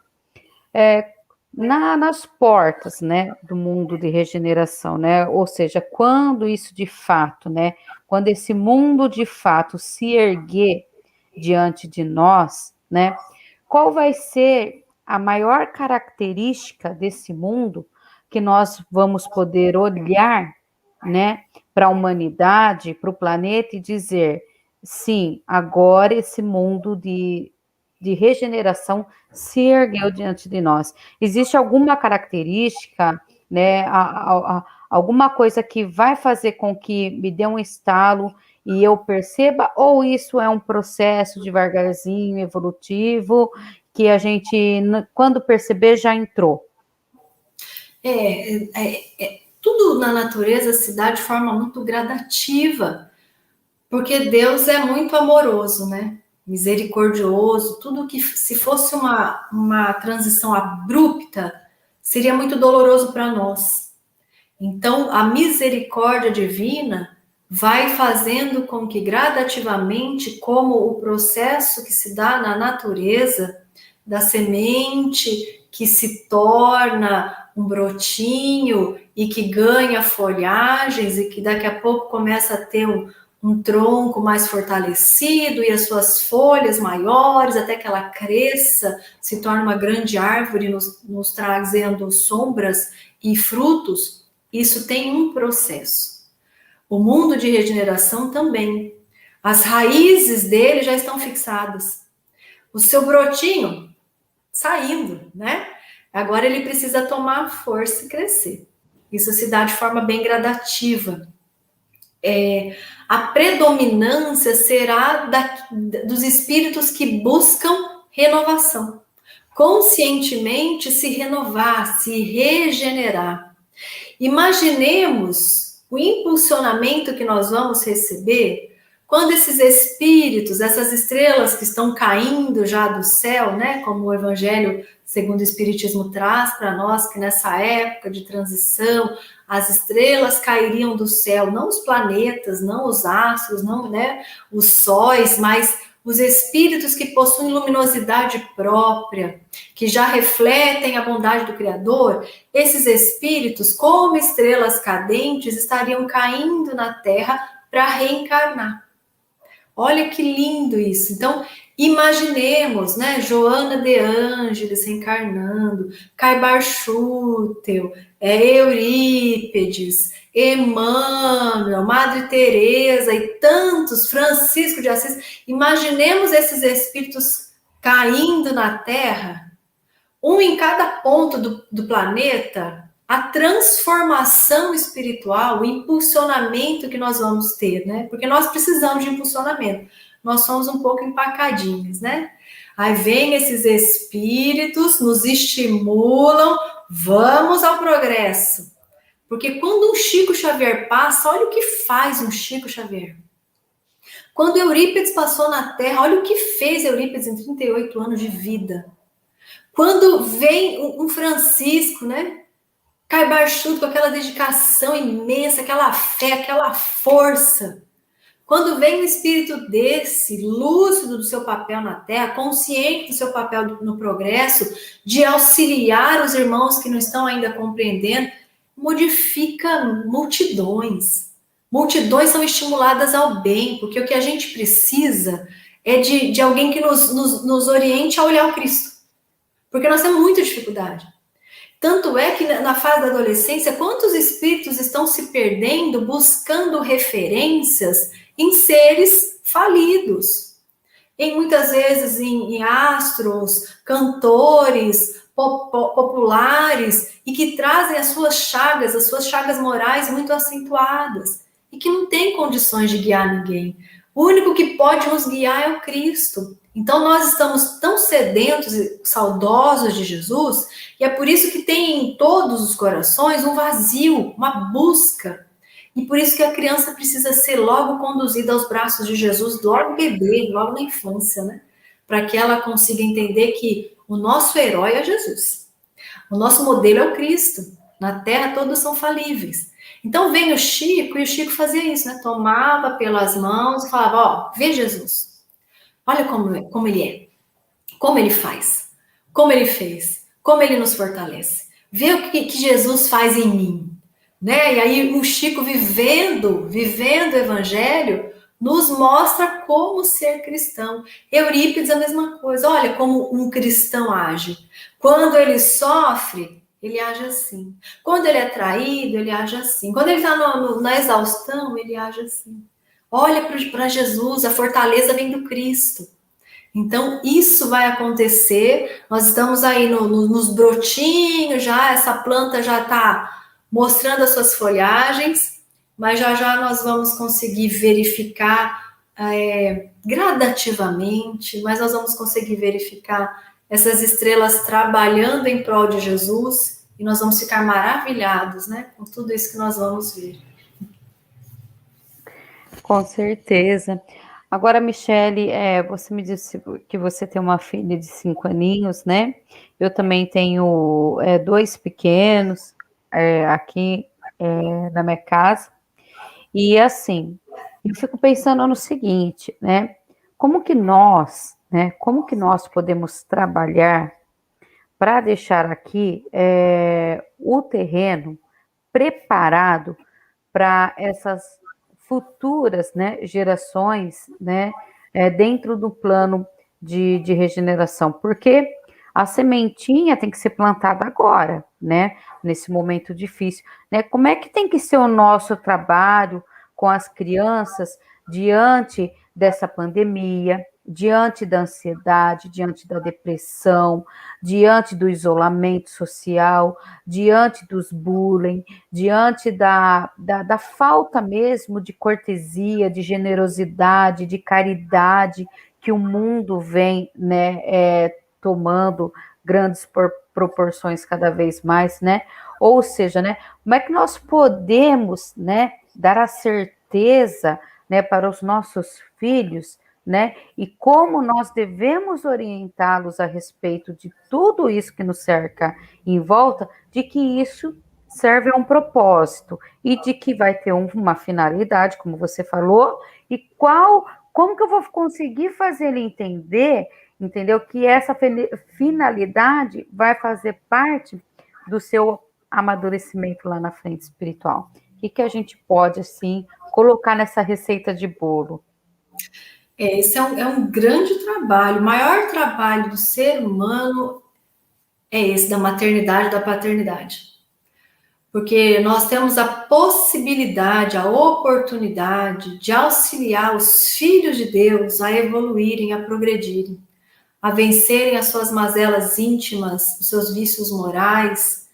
nas portas, né, do mundo de regeneração, né, ou seja, quando isso de fato, né, quando esse mundo de fato se erguer diante de nós, né, qual vai ser a maior característica desse mundo que nós vamos poder olhar, né, para a humanidade, para o planeta e dizer, sim, agora esse mundo de regeneração se ergueu diante de nós. Existe alguma característica, né, alguma coisa que vai fazer com que me dê um estalo e eu perceba, ou isso é um processo devagarzinho, evolutivo, que a gente, quando perceber, já entrou? Tudo na natureza se dá de forma muito gradativa, porque Deus é muito amoroso, né? Misericordioso, tudo que se fosse uma transição abrupta, seria muito doloroso para nós. Então, a misericórdia divina vai fazendo com que gradativamente, como o processo que se dá na natureza, da semente que se torna um brotinho e que ganha folhagens e que daqui a pouco começa a ter um tronco mais fortalecido e as suas folhas maiores, até que ela cresça, se torne uma grande árvore, nos trazendo sombras e frutos. Isso tem um processo. O mundo de regeneração também. As raízes dele já estão fixadas. O seu brotinho saindo, né? Agora ele precisa tomar força e crescer. Isso se dá de forma bem gradativa. A predominância será dos espíritos que buscam renovação. Conscientemente se renovar, se regenerar. Imaginemos o impulsionamento que nós vamos receber quando esses espíritos, essas estrelas que estão caindo já do céu, né, como o Evangelho segundo o Espiritismo traz para nós, que nessa época de transição, as estrelas cairiam do céu, não os planetas, não os astros, não, né, os sóis, mas os espíritos que possuem luminosidade própria, que já refletem a bondade do Criador. Esses espíritos, como estrelas cadentes, estariam caindo na Terra para reencarnar. Olha que lindo isso. Então, imaginemos, né, Joana de Ângeles reencarnando, Caibar Schutel, Eurípedes, Emmanuel, Madre Teresa e tantos, Francisco de Assis. Imaginemos esses espíritos caindo na Terra, um em cada ponto do planeta, a transformação espiritual, o impulsionamento que nós vamos ter, né? Porque nós precisamos de impulsionamento. Nós somos um pouco empacadinhos, né? Aí vem esses espíritos, nos estimulam, vamos ao progresso. Porque quando um Chico Xavier passa, olha o que faz um Chico Xavier. Quando Eurípides passou na Terra, olha o que fez Eurípides em 38 anos de vida. Quando vem um Francisco, né? Caibar-Chuto com aquela dedicação imensa, aquela fé, aquela força. Quando vem um espírito desse, lúcido do seu papel na Terra, consciente do seu papel no progresso, de auxiliar os irmãos que não estão ainda compreendendo, modifica multidões. Multidões são estimuladas ao bem, porque o que a gente precisa é de alguém que nos oriente a olhar o Cristo. Porque nós temos muita dificuldade. Tanto é que na fase da adolescência, quantos espíritos estão se perdendo buscando referências em seres falidos? Em muitas vezes em astros, cantores, populares, e que trazem as suas chagas morais muito acentuadas, e que não têm condições de guiar ninguém. O único que pode nos guiar é o Cristo. Então, nós estamos tão sedentos e saudosos de Jesus, e é por isso que tem em todos os corações um vazio, uma busca. E por isso que a criança precisa ser logo conduzida aos braços de Jesus, logo bebê, logo na infância, né? Para que ela consiga entender que o nosso herói é Jesus. O nosso modelo é o Cristo. Na Terra todos são falíveis. Então vem o Chico, e o Chico fazia isso, né? Tomava pelas mãos e falava, ó, vê Jesus. Olha como ele é, como ele faz, como ele fez, como ele nos fortalece. Vê o que Jesus faz em mim, né? E aí o Chico vivendo o Evangelho, nos mostra como ser cristão. Eurípides a mesma coisa. Olha como um cristão age. Quando ele sofre, ele age assim. Quando ele é traído, ele age assim. Quando ele está na exaustão, ele age assim. Olha para Jesus, a fortaleza vem do Cristo. Então, isso vai acontecer. Nós estamos aí nos brotinhos, já essa planta já está mostrando as suas folhagens, mas já nós vamos conseguir verificar gradativamente, mas nós vamos conseguir verificar essas estrelas trabalhando em prol de Jesus, e nós vamos ficar maravilhados, né, com tudo isso que nós vamos ver. Com certeza. Agora, Michele, você me disse que você tem uma filha de 5 aninhos, né? Eu também tenho 2 pequenos aqui na minha casa. E assim, eu fico pensando no seguinte, né? Como que nós podemos trabalhar para deixar aqui o terreno preparado para essas futuras, né, gerações, né, dentro do plano de regeneração, porque a sementinha tem que ser plantada agora, né, nesse momento difícil, né? Como é que tem que ser o nosso trabalho com as crianças diante dessa pandemia, diante da ansiedade, diante da depressão, diante do isolamento social, diante dos bullying, diante da falta mesmo de cortesia, de generosidade, de caridade que o mundo vem, né, tomando grandes proporções cada vez mais, né? Ou seja, né, como é que nós podemos, né, dar a certeza, né, para os nossos filhos, né? E como nós devemos orientá-los a respeito de tudo isso que nos cerca em volta, de que isso serve a um propósito e de que vai ter uma finalidade, como você falou, e como que eu vou conseguir fazer ele entendeu? Que essa finalidade vai fazer parte do seu amadurecimento lá na frente espiritual. O que a gente pode, assim, colocar nessa receita de bolo? Esse é um grande trabalho. O maior trabalho do ser humano é esse, da maternidade e da paternidade. Porque nós temos a possibilidade, a oportunidade de auxiliar os filhos de Deus a evoluírem, a progredirem, a vencerem as suas mazelas íntimas, os seus vícios morais.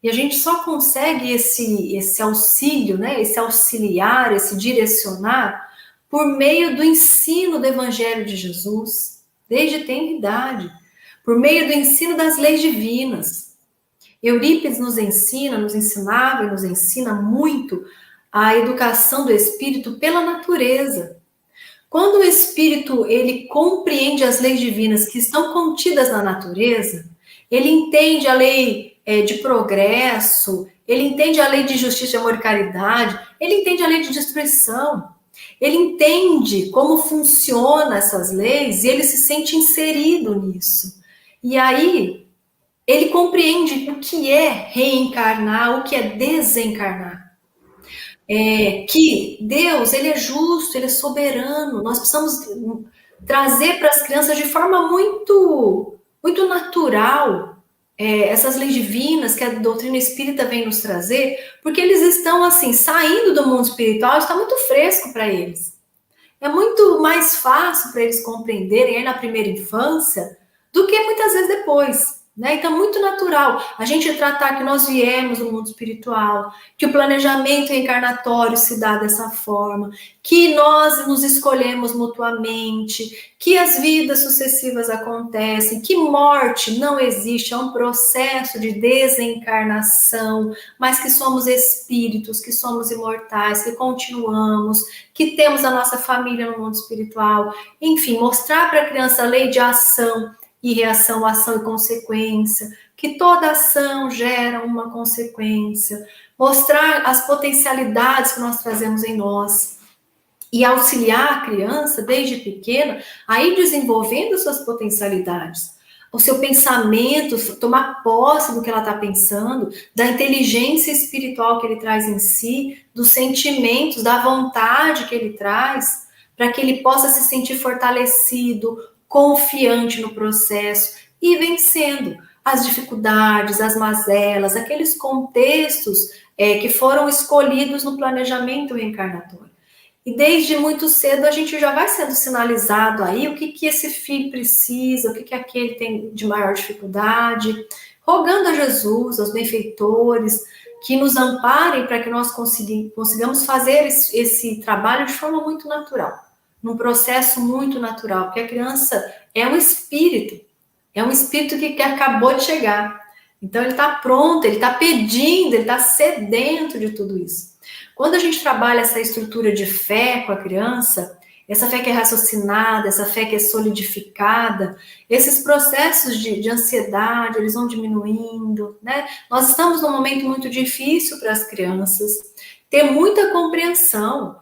E a gente só consegue esse auxílio, né? Esse auxiliar, esse direcionar, por meio do ensino do Evangelho de Jesus, desde tenra idade, por meio do ensino das leis divinas. Eurípides nos ensinava e nos ensina muito a educação do espírito pela natureza. Quando o espírito ele compreende as leis divinas que estão contidas na natureza, ele entende a lei de progresso, ele entende a lei de justiça, amor e caridade, ele entende a lei de destruição, ele entende como funcionam essas leis e ele se sente inserido nisso. E aí, ele compreende o que é reencarnar, o que é desencarnar. Que Deus, ele é justo, ele é soberano, nós precisamos trazer para as crianças de forma muito, muito natural essas leis divinas que a doutrina espírita vem nos trazer, porque eles estão, assim, saindo do mundo espiritual, está muito fresco para eles. É muito mais fácil para eles compreenderem aí na primeira infância do que muitas vezes depois. Né? Então, muito natural a gente tratar que nós viemos do mundo espiritual, que o planejamento reencarnatório se dá dessa forma, que nós nos escolhemos mutuamente, que as vidas sucessivas acontecem, que morte não existe, é um processo de desencarnação, mas que somos espíritos, que somos imortais, que continuamos, que temos a nossa família no mundo espiritual. Enfim, mostrar para a criança a lei de ação e reação, ação e consequência, que toda ação gera uma consequência, mostrar as potencialidades que nós trazemos em nós e auxiliar a criança, desde pequena, a ir desenvolvendo suas potencialidades, o seu pensamento, tomar posse do que ela está pensando, da inteligência espiritual que ele traz em si, dos sentimentos, da vontade que ele traz, para que ele possa se sentir fortalecido, confiante no processo e vencendo as dificuldades, as mazelas, aqueles contextos que foram escolhidos no planejamento reencarnatório. E desde muito cedo a gente já vai sendo sinalizado aí o que esse filho precisa, o que aquele tem de maior dificuldade, rogando a Jesus, aos benfeitores, que nos amparem para que nós consigamos fazer esse trabalho de forma muito natural. Num processo muito natural, porque a criança é um espírito que acabou de chegar. Então, ele está pronto, ele está pedindo, ele está sedento de tudo isso. Quando a gente trabalha essa estrutura de fé com a criança, essa fé que é raciocinada, essa fé que é solidificada, esses processos de ansiedade, eles vão diminuindo, né? Nós estamos num momento muito difícil para as crianças, ter muita compreensão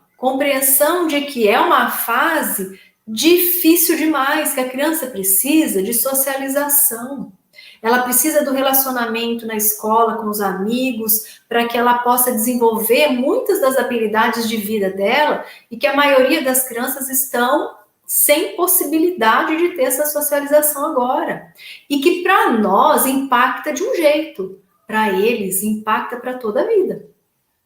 de que é uma fase difícil demais, que a criança precisa de socialização. Ela precisa do relacionamento na escola, com os amigos, para que ela possa desenvolver muitas das habilidades de vida dela, e que a maioria das crianças estão sem possibilidade de ter essa socialização agora. E que para nós impacta de um jeito, para eles impacta para toda a vida.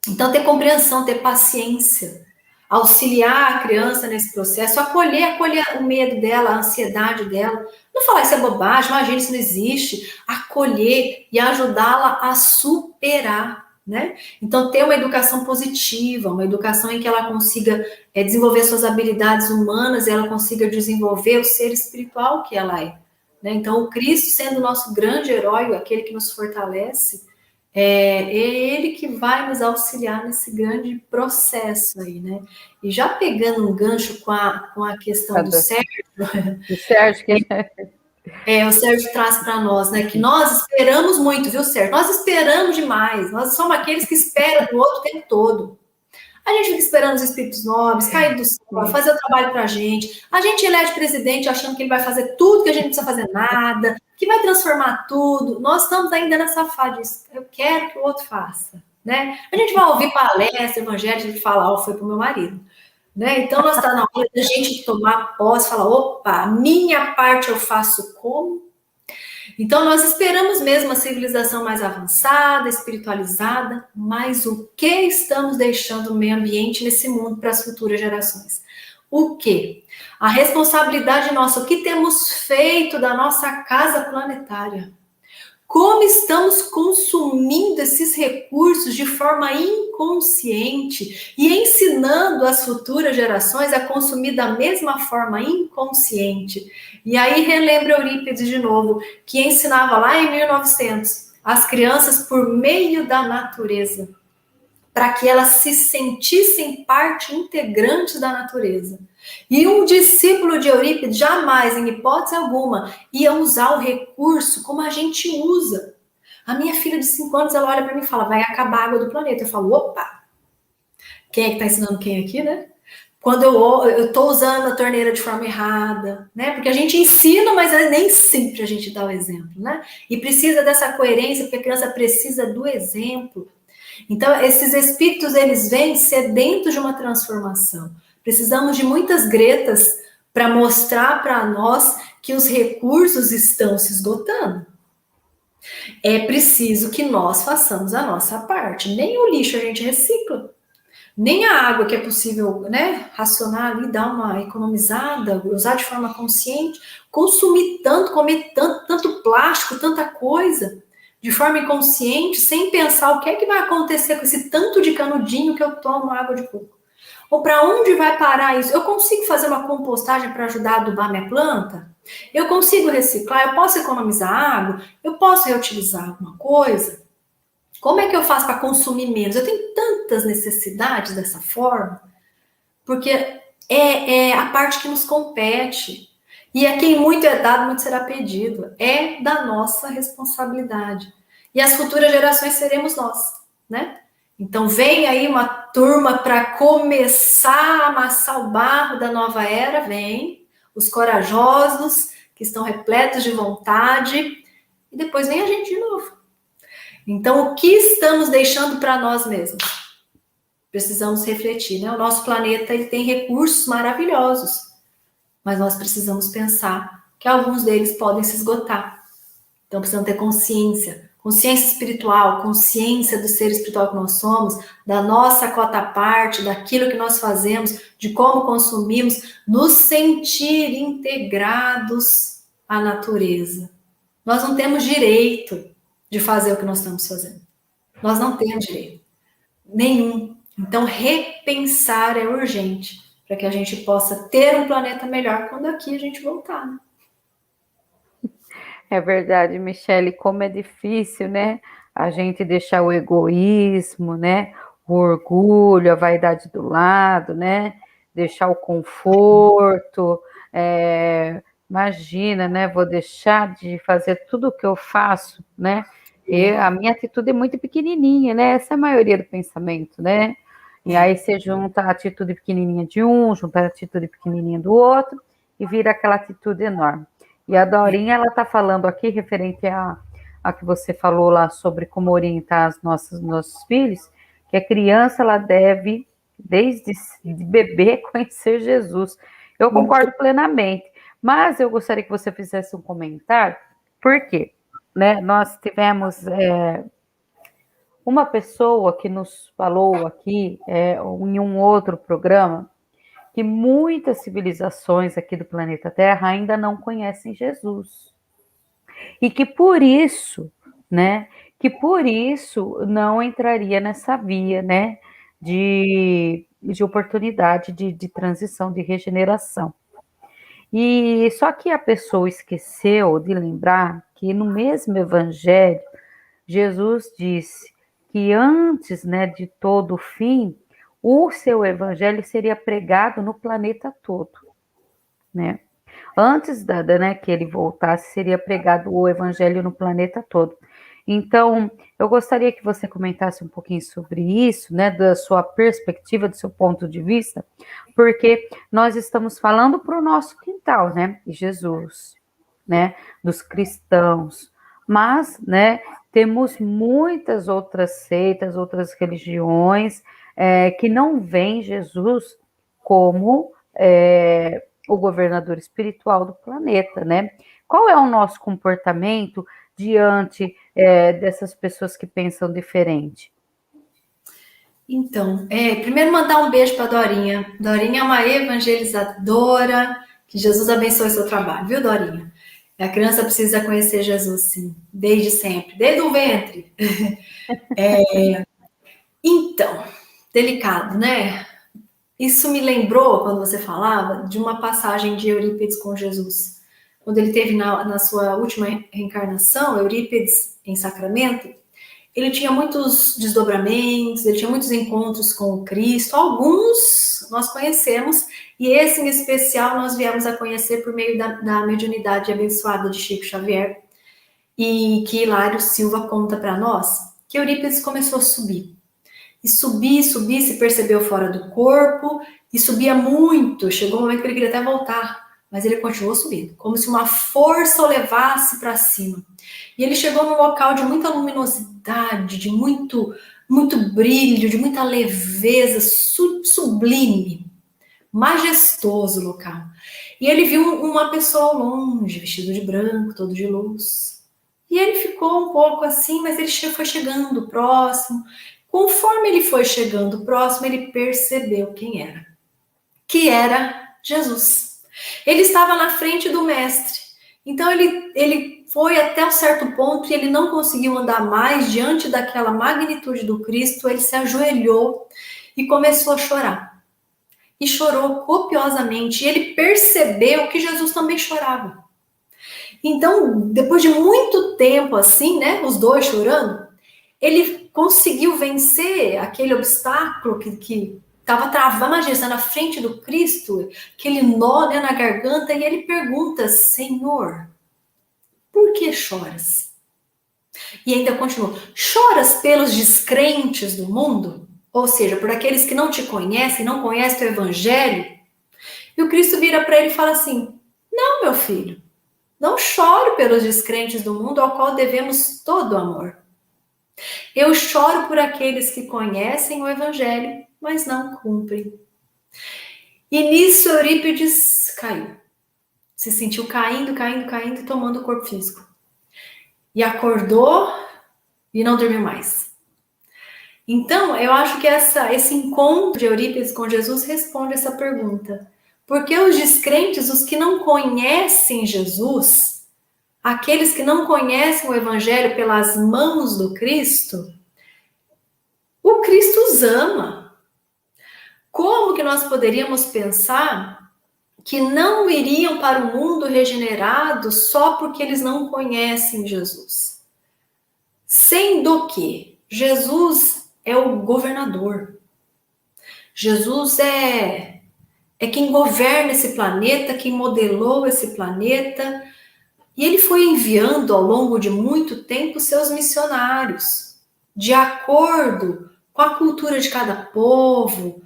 Então, ter compreensão, ter paciência, auxiliar a criança nesse processo, acolher o medo dela, a ansiedade dela, não falar isso é bobagem, imagina, isso não existe, acolher e ajudá-la a superar, né? Então, ter uma educação positiva, uma educação em que ela consiga desenvolver suas habilidades humanas e ela consiga desenvolver o ser espiritual que ela é, né? Então, o Cristo sendo o nosso grande herói, aquele que nos fortalece, é ele que vai nos auxiliar nesse grande processo aí, né? E já pegando um gancho com a questão do Sérgio... O Sérgio, que... o Sérgio traz para nós, né? Que nós esperamos muito, viu, Sérgio? Nós esperamos demais. Nós somos aqueles que esperam do outro o tempo todo. A gente fica esperando os espíritos nobres, cair do céu, fazer o trabalho para a gente elege presidente achando que ele vai fazer tudo, que a gente não precisa fazer nada, que vai transformar tudo. Nós estamos ainda nessa fase, eu quero que o outro faça, né? A gente vai ouvir palestra evangélica, a gente fala, foi para o meu marido, né? Então, nós estamos na hora da gente tomar posse, falar, opa, a minha parte eu faço como? Então, nós esperamos mesmo a civilização mais avançada, espiritualizada, mas o que estamos deixando no meio ambiente nesse mundo para as futuras gerações? O quê? A responsabilidade nossa, o que temos feito da nossa casa planetária? como estamos consumindo esses recursos de forma inconsciente e ensinando as futuras gerações a consumir da mesma forma inconsciente. E aí relembra Eurípides de novo, que ensinava lá em 1900 as crianças por meio da natureza, para que elas se sentissem parte integrante da natureza. E um discípulo de Eurípides jamais, em hipótese alguma, ia usar o recurso como a gente usa. A minha filha de 5 anos, ela olha para mim e fala, vai acabar a água do planeta. Eu falo, opa, quem é que está ensinando quem aqui, né? Quando eu estou usando a torneira de forma errada, né? Porque a gente ensina, mas nem sempre a gente dá o exemplo, né? E precisa dessa coerência, porque a criança precisa do exemplo. Então, esses espíritos, eles vêm sedentos de uma transformação. Precisamos de muitas Gretas para mostrar para nós que os recursos estão se esgotando. É preciso que nós façamos a nossa parte. Nem o lixo a gente recicla. Nem a água que é possível, né, racionar ali, dar uma economizada, usar de forma consciente, consumir tanto, comer tanto plástico, tanta coisa, de forma inconsciente, sem pensar o que é que vai acontecer com esse tanto de canudinho que eu tomo água de coco. Ou para onde vai parar isso? Eu consigo fazer uma compostagem para ajudar a adubar minha planta? Eu consigo reciclar? Eu posso economizar água? Eu posso reutilizar alguma coisa? Como é que eu faço para consumir menos? Eu tenho tantas necessidades dessa forma, porque é a parte que nos compete. E a quem muito é dado, muito será pedido. É da nossa responsabilidade. E as futuras gerações seremos nós, né? Então vem aí uma turma para começar a amassar o barro da nova era, vem os corajosos, que estão repletos de vontade, e depois vem a gente de novo. Então, o que estamos deixando para nós mesmos? Precisamos refletir, né? O nosso planeta, ele tem recursos maravilhosos, mas nós precisamos pensar que alguns deles podem se esgotar. Então, precisamos ter consciência espiritual, consciência do ser espiritual que nós somos, da nossa cota parte, daquilo que nós fazemos, de como consumimos, nos sentir integrados à natureza. Nós não temos direito de fazer o que nós estamos fazendo. Nós não temos direito nenhum. Então, repensar é urgente para que a gente possa ter um planeta melhor quando aqui a gente voltar, né? É verdade, Michele, como é difícil, né? A gente deixar o egoísmo, né? O orgulho, a vaidade do lado, né? Deixar o conforto. Imagina, né? Vou deixar de fazer tudo o que eu faço, né? E a minha atitude é muito pequenininha, né? Essa é a maioria do pensamento, né? E aí você junta a atitude pequenininha de um, junta a atitude pequenininha do outro e vira aquela atitude enorme. E a Dorinha, ela está falando aqui, referente a que você falou lá sobre como orientar nossos filhos, que a criança, ela deve, desde bebê, conhecer Jesus. Eu concordo plenamente, mas eu gostaria que você fizesse um comentário, por quê? Né, nós tivemos uma pessoa que nos falou aqui, em um outro programa, que muitas civilizações aqui do planeta Terra ainda não conhecem Jesus. E que por isso, né, não entraria nessa via, né, de oportunidade de transição, de regeneração. E só que a pessoa esqueceu de lembrar que no mesmo evangelho, Jesus disse que antes, né, de todo o fim, o seu evangelho seria pregado no planeta todo, né? Antes né, que ele voltasse, seria pregado o evangelho no planeta todo. Então, eu gostaria que você comentasse um pouquinho sobre isso, né, da sua perspectiva, do seu ponto de vista, porque nós estamos falando para o nosso quintal, né, Jesus, né, dos cristãos, mas, né, temos muitas outras seitas, outras religiões, que não veem Jesus como o governador espiritual do planeta, né? Qual é o nosso comportamento diante dessas pessoas que pensam diferente? Então, primeiro mandar um beijo para a Dorinha. Dorinha é uma evangelizadora, que Jesus abençoe seu trabalho, viu, Dorinha? A criança precisa conhecer Jesus, sim, desde sempre, desde o ventre. Então, delicado, né? Isso me lembrou, quando você falava, de uma passagem de Eurípides com Jesus. Quando ele teve na sua última reencarnação, Eurípides em Sacramento, ele tinha muitos desdobramentos, ele tinha muitos encontros com o Cristo, alguns nós conhecemos, e esse em especial nós viemos a conhecer por meio da mediunidade abençoada de Chico Xavier, e que Hilário Silva conta para nós, que Eurípides começou a subir. E subir, se percebeu fora do corpo, e subia muito, chegou um momento que ele queria até voltar, mas ele continuou subindo, como se uma força o levasse para cima. E ele chegou num local de muita luminosidade, de muito brilho, de muita leveza, sublime, majestoso local. E ele viu uma pessoa ao longe, vestido de branco, todo de luz. E ele ficou um pouco assim, mas ele foi chegando próximo. Conforme ele foi chegando próximo, ele percebeu quem era. Que era Jesus. Ele estava na frente do mestre. Então ele foi até um certo ponto e ele não conseguiu andar mais diante daquela magnitude do Cristo. Ele se ajoelhou e começou a chorar. E chorou copiosamente. E ele percebeu que Jesus também chorava. Então, depois de muito tempo assim, né, os dois chorando, ele conseguiu vencer aquele obstáculo que estava travando a Jesus na frente do Cristo, aquele nó, né, na garganta, e ele pergunta: Senhor, por que choras? E ainda continua: choras pelos descrentes do mundo? Ou seja, por aqueles que não te conhecem, não conhecem o Evangelho? E o Cristo vira para ele e fala assim: não, meu filho, não choro pelos descrentes do mundo ao qual devemos todo amor. Eu choro por aqueles que conhecem o Evangelho, mas não cumprem. E nisso Eurípides caiu. Se sentiu caindo, e tomando o corpo físico. E acordou e não dormiu mais. Então, eu acho que esse encontro de Eurípides com Jesus responde essa pergunta. Porque os descrentes, os que não conhecem Jesus, aqueles que não conhecem o Evangelho pelas mãos do Cristo, o Cristo os ama. Como que nós poderíamos pensar que não iriam para o mundo regenerado só porque eles não conhecem Jesus? Sendo que Jesus é o governador. Jesus é quem governa esse planeta, quem modelou esse planeta. E ele foi enviando ao longo de muito tempo seus missionários, de acordo com a cultura de cada povo,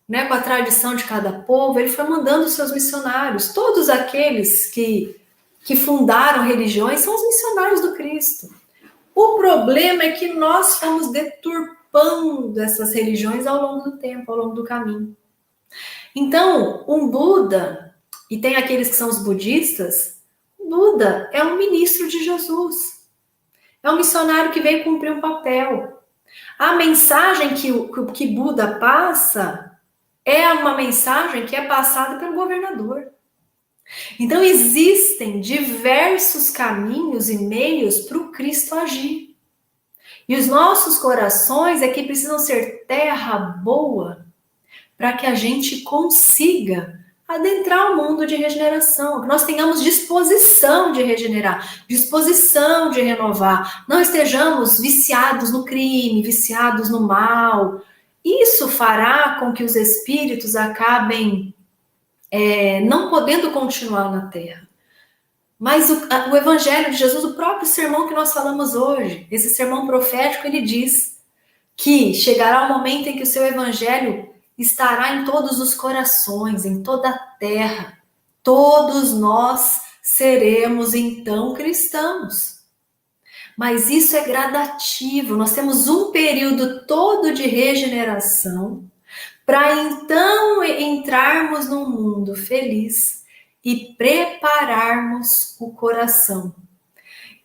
né, com a tradição de cada povo. Ele foi mandando seus missionários. Todos aqueles que fundaram religiões são os missionários do Cristo. O problema é que nós fomos deturpando essas religiões ao longo do tempo, ao longo do caminho. Então, um Buda, e tem aqueles que são os budistas, Buda é um ministro de Jesus. É um missionário que veio cumprir um papel. A mensagem que Buda passa é uma mensagem que é passada pelo governador. Então, existem diversos caminhos e meios para o Cristo agir. E os nossos corações é que precisam ser terra boa para que a gente consiga adentrar o mundo de regeneração, que nós tenhamos disposição de regenerar, disposição de renovar, não estejamos viciados no crime, viciados no mal. Isso fará com que os espíritos acabem não podendo continuar na Terra. Mas o Evangelho de Jesus, o próprio sermão que nós falamos hoje, esse sermão profético, ele diz que chegará o momento em que o seu Evangelho estará em todos os corações, em toda a terra. Todos nós seremos então cristãos. Mas isso é gradativo. Nós temos um período todo de regeneração para então entrarmos num mundo feliz e prepararmos o coração.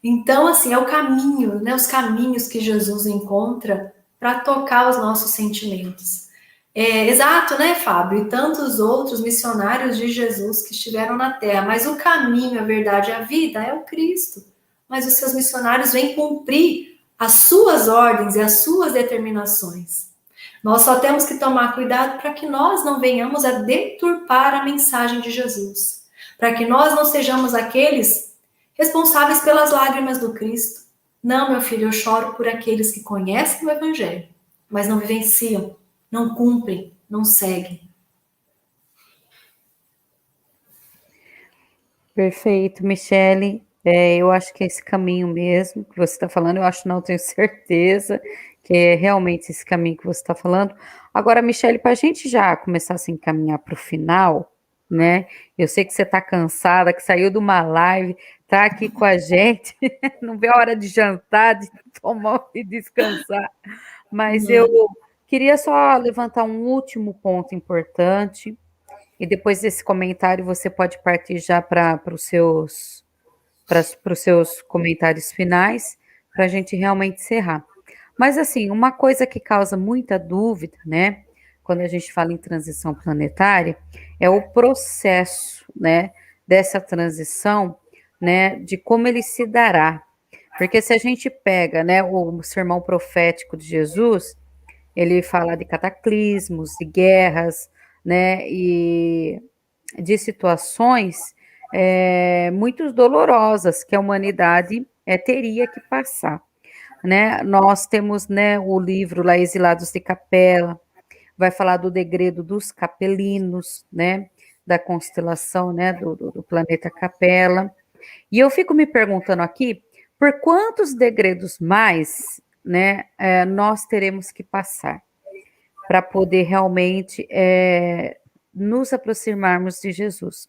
Então, assim, é o caminho, né? Os caminhos que Jesus encontra para tocar os nossos sentimentos. Exato, né, Fábio? E tantos outros missionários de Jesus que estiveram na Terra. Mas o caminho, a verdade e a vida é o Cristo. Mas os seus missionários vêm cumprir as suas ordens e as suas determinações. Nós só temos que tomar cuidado para que nós não venhamos a deturpar a mensagem de Jesus. Para que nós não sejamos aqueles responsáveis pelas lágrimas do Cristo. Não, meu filho, eu choro por aqueles que conhecem o Evangelho, mas não vivenciam, não cumprem, não seguem. Perfeito, Michele. Eu acho que é esse caminho mesmo que você está falando. Eu acho, não, tenho certeza que é realmente esse caminho que você está falando. Agora, Michele, para a gente já começar a se encaminhar para o final, né? Eu sei que você está cansada, que saiu de uma live, está aqui com a gente, não vê a hora de jantar, de tomar e descansar. Mas eu queria só levantar um último ponto importante. E depois desse comentário, você pode partir já para os seus comentários finais, para a gente realmente encerrar. Mas, assim, uma coisa que causa muita dúvida, né, quando a gente fala em transição planetária, é o processo, né, dessa transição, né, de como ele se dará. Porque se a gente pega, né, o sermão profético de Jesus, ele fala de cataclismos, de guerras, né, e de situações muito dolorosas que a humanidade teria que passar, né? Nós temos, né, o livro lá, Exilados de Capela, vai falar do degredo dos capelinos, né, da constelação, né, do planeta Capela. E eu fico me perguntando aqui, por quantos degredos mais, né, nós teremos que passar para poder realmente nos aproximarmos de Jesus.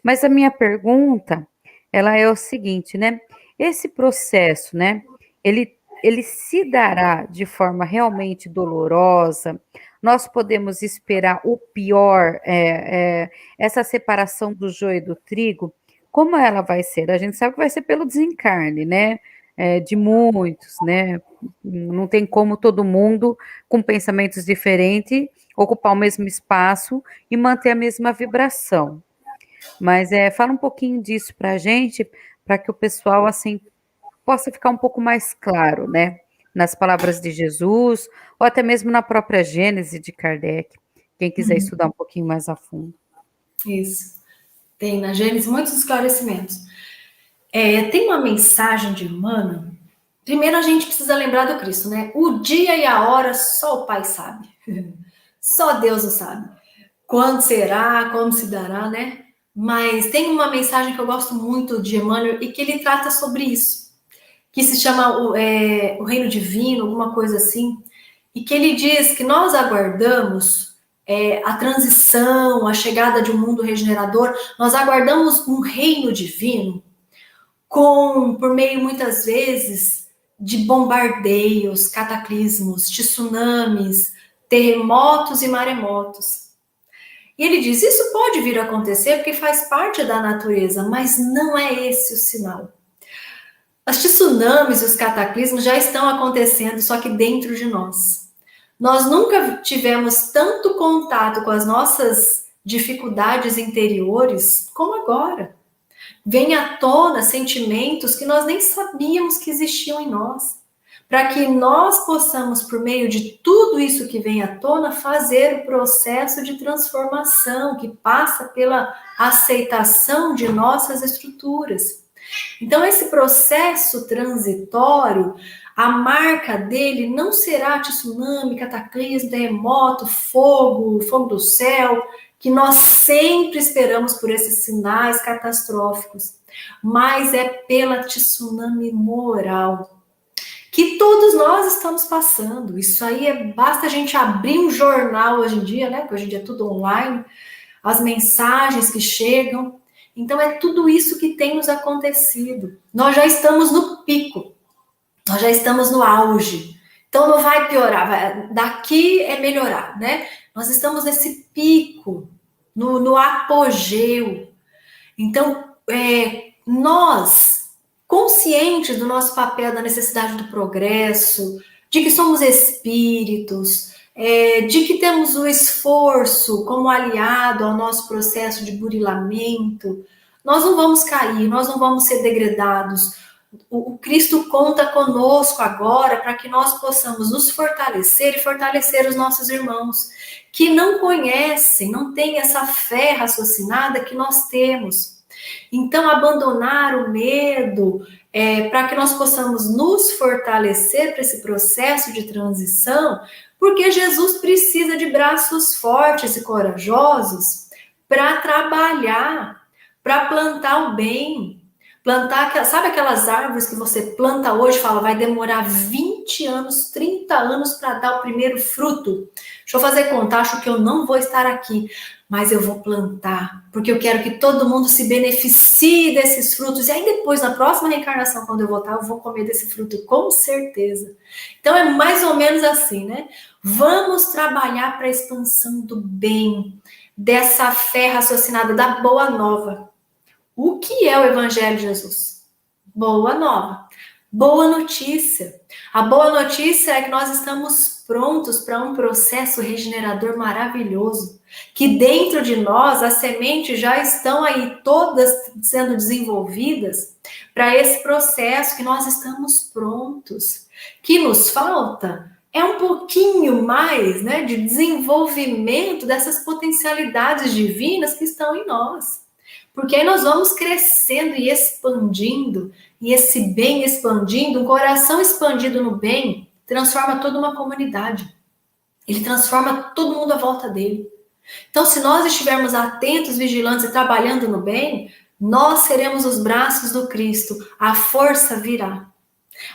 Mas a minha pergunta, ela é o seguinte, né? Esse processo, né? Ele se dará de forma realmente dolorosa? Nós podemos esperar o pior, essa separação do joio e do trigo? Como ela vai ser? A gente sabe que vai ser pelo desencarne, né? De muitos, né? Não tem como todo mundo com pensamentos diferentes ocupar o mesmo espaço e manter a mesma vibração. Mas fala um pouquinho disso para a gente, para que o pessoal assim possa ficar um pouco mais claro, né? Nas palavras de Jesus, ou até mesmo na própria Gênese de Kardec, quem quiser estudar um pouquinho mais a fundo. Isso. Tem na Gênesis muitos esclarecimentos. Tem uma mensagem de Emmanuel. Primeiro a gente precisa lembrar do Cristo, né? O dia e a hora só o Pai sabe. Só Deus o sabe. Quando será, como se dará, né? Mas tem uma mensagem que eu gosto muito de Emmanuel e que ele trata sobre isso, que se chama o Reino Divino, alguma coisa assim, e que ele diz que nós aguardamos a transição, a chegada de um mundo regenerador, nós aguardamos um reino divino por meio, muitas vezes, de bombardeios, cataclismos, tsunamis, terremotos e maremotos. E ele diz, isso pode vir a acontecer porque faz parte da natureza, mas não é esse o sinal. Os tsunamis e os cataclismos já estão acontecendo, só que dentro de nós. Nós nunca tivemos tanto contato com as nossas dificuldades interiores como agora. Vem à tona sentimentos que nós nem sabíamos que existiam em nós. Para que nós possamos, por meio de tudo isso que vem à tona, fazer o processo de transformação que passa pela aceitação de nossas estruturas. Então, esse processo transitório, a marca dele não será tsunami, cataclismo, terremoto, fogo do céu, que nós sempre esperamos por esses sinais catastróficos, mas é pela tsunami moral que todos nós estamos passando. Isso aí basta a gente abrir um jornal hoje em dia, né? Porque hoje em dia é tudo online, as mensagens que chegam. Então é tudo isso que tem nos acontecido. Nós já estamos no pico, nós já estamos no auge. Então não vai piorar, daqui é melhorar, né? Nós estamos nesse pico, no apogeu. Então, nós, conscientes do nosso papel, da necessidade do progresso, de que somos espíritos, de que temos o esforço como aliado ao nosso processo de burilamento, nós não vamos cair, nós não vamos ser degradados. O Cristo conta conosco agora para que nós possamos nos fortalecer e fortalecer os nossos irmãos que não conhecem, não têm essa fé raciocinada que nós temos. Então, abandonar o medo para que nós possamos nos fortalecer para esse processo de transição, porque Jesus precisa de braços fortes e corajosos para trabalhar, para plantar o bem. Plantar, sabe aquelas árvores que você planta hoje e fala, vai demorar 20 anos, 30 anos para dar o primeiro fruto? Deixa eu fazer conta, acho que eu não vou estar aqui, mas eu vou plantar, porque eu quero que todo mundo se beneficie desses frutos. E aí depois, na próxima reencarnação, quando eu voltar, eu vou comer desse fruto, com certeza. Então é mais ou menos assim, né? Vamos trabalhar para a expansão do bem, dessa fé raciocinada, da boa nova. O que é o Evangelho de Jesus? Boa nova. Boa notícia. A boa notícia é que nós estamos prontos para um processo regenerador maravilhoso, que dentro de nós as sementes já estão aí todas sendo desenvolvidas para esse processo, que nós estamos prontos. Que nos falta é um pouquinho mais, né, de desenvolvimento dessas potencialidades divinas que estão em nós. Porque aí nós vamos crescendo e expandindo, e esse bem expandindo, um coração expandido no bem, transforma toda uma comunidade. Ele transforma todo mundo à volta dele. Então, se nós estivermos atentos, vigilantes e trabalhando no bem, nós seremos os braços do Cristo. A força virá.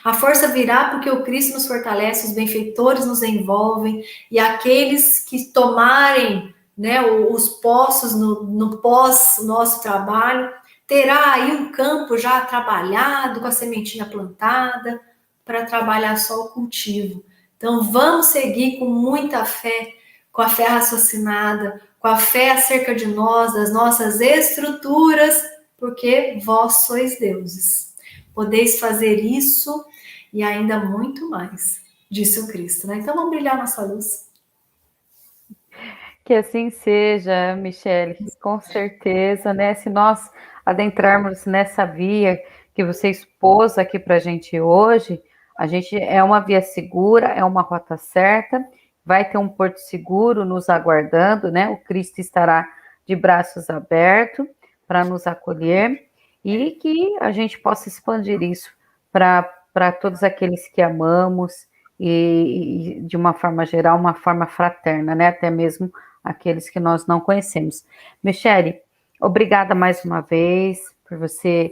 A força virá porque o Cristo nos fortalece, os benfeitores nos envolvem, e aqueles que tomarem, né, os postos no pós nosso trabalho, terá aí um campo já trabalhado, com a sementinha plantada, para trabalhar só o cultivo. Então vamos seguir com muita fé, com a fé raciocinada, com a fé acerca de nós, das nossas estruturas, porque vós sois deuses. Podeis fazer isso e ainda muito mais, disse o Cristo, né? Então vamos brilhar nossa luz. Que assim seja, Michele, com certeza, né? Se nós adentrarmos nessa via que você expôs aqui para a gente hoje, a gente é uma via segura, é uma rota certa, vai ter um porto seguro nos aguardando, né? O Cristo estará de braços abertos para nos acolher e que a gente possa expandir isso para todos aqueles que amamos e, de uma forma geral, uma forma fraterna, né? Até mesmo aqueles que nós não conhecemos. Michele, obrigada mais uma vez por você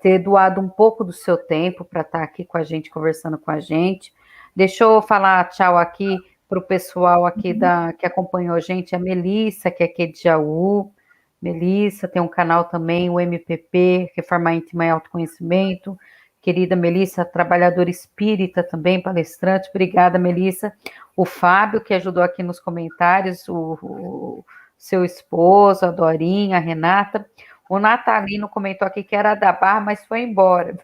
ter doado um pouco do seu tempo para estar aqui com a gente, conversando com a gente. Deixa eu falar tchau aqui para o pessoal aqui que acompanhou a gente, a Melissa, que é aqui de Jaú. Melissa tem um canal também, o MPP, Reforma Íntima e Autoconhecimento. Querida Melissa, trabalhadora espírita também, palestrante. Obrigada, Melissa. O Fábio, que ajudou aqui nos comentários, o seu esposo, a Dorinha, a Renata. O Natalino comentou aqui que era da Barra, mas foi embora.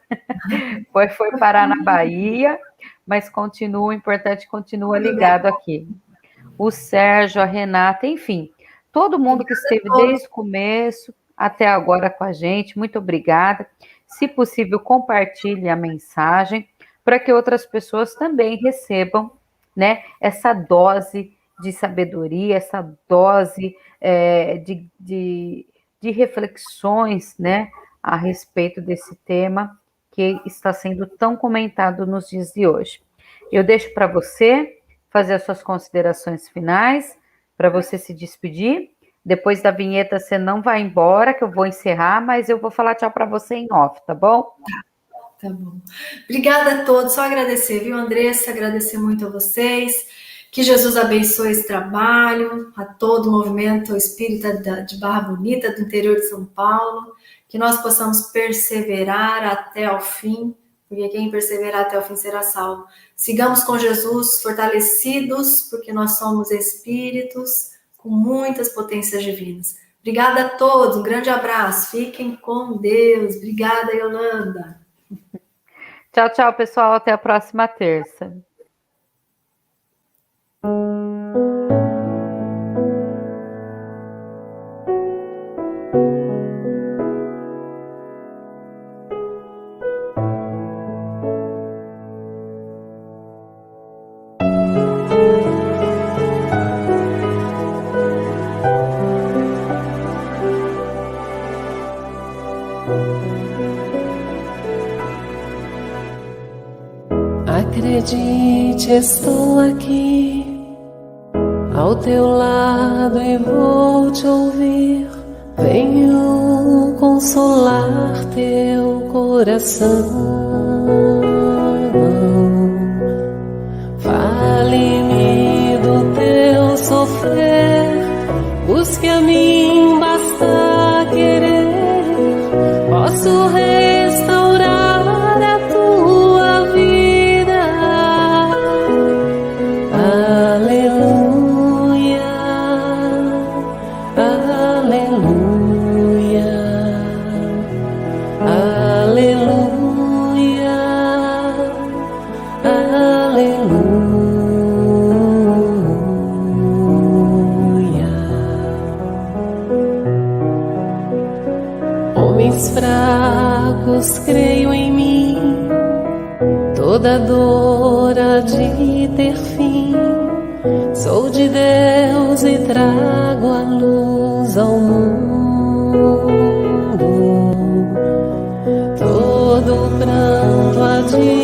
Foi parar na Bahia, mas continua, o importante continua ligado aqui. O Sérgio, a Renata, enfim, todo mundo que esteve desde o começo até agora com a gente, muito obrigada. Se possível, compartilhe a mensagem para que outras pessoas também recebam, né, essa dose de sabedoria, essa dose de reflexões, né, a respeito desse tema que está sendo tão comentado nos dias de hoje. Eu deixo para você fazer as suas considerações finais, para você se despedir. Depois da vinheta você não vai embora, que eu vou encerrar, mas eu vou falar tchau para você em off, tá bom? Tá bom. Obrigada a todos. Só agradecer, viu, Andressa? Agradecer muito a vocês. Que Jesus abençoe esse trabalho, a todo o movimento espírita de Barra Bonita, do interior de São Paulo. Que nós possamos perseverar até o fim, porque quem perseverar até o fim será salvo. Sigamos com Jesus fortalecidos, porque nós somos espíritos com muitas potências divinas. Obrigada a todos, um grande abraço. Fiquem com Deus. Obrigada, Yolanda. Tchau, tchau, pessoal. Até a próxima terça. Acredite, estou aqui ao teu lado e vou te ouvir. Venho consolar teu coração. Fale-me do teu sofrer, busque a mim, basta querer. Posso restaurar a tua vida. Aleluia, aleluia, aleluia, aleluia. Homens fracos, creio em mim, toda dor há de ter fim. Sou de Deus e trago a luz ao mundo. Todo pranto há de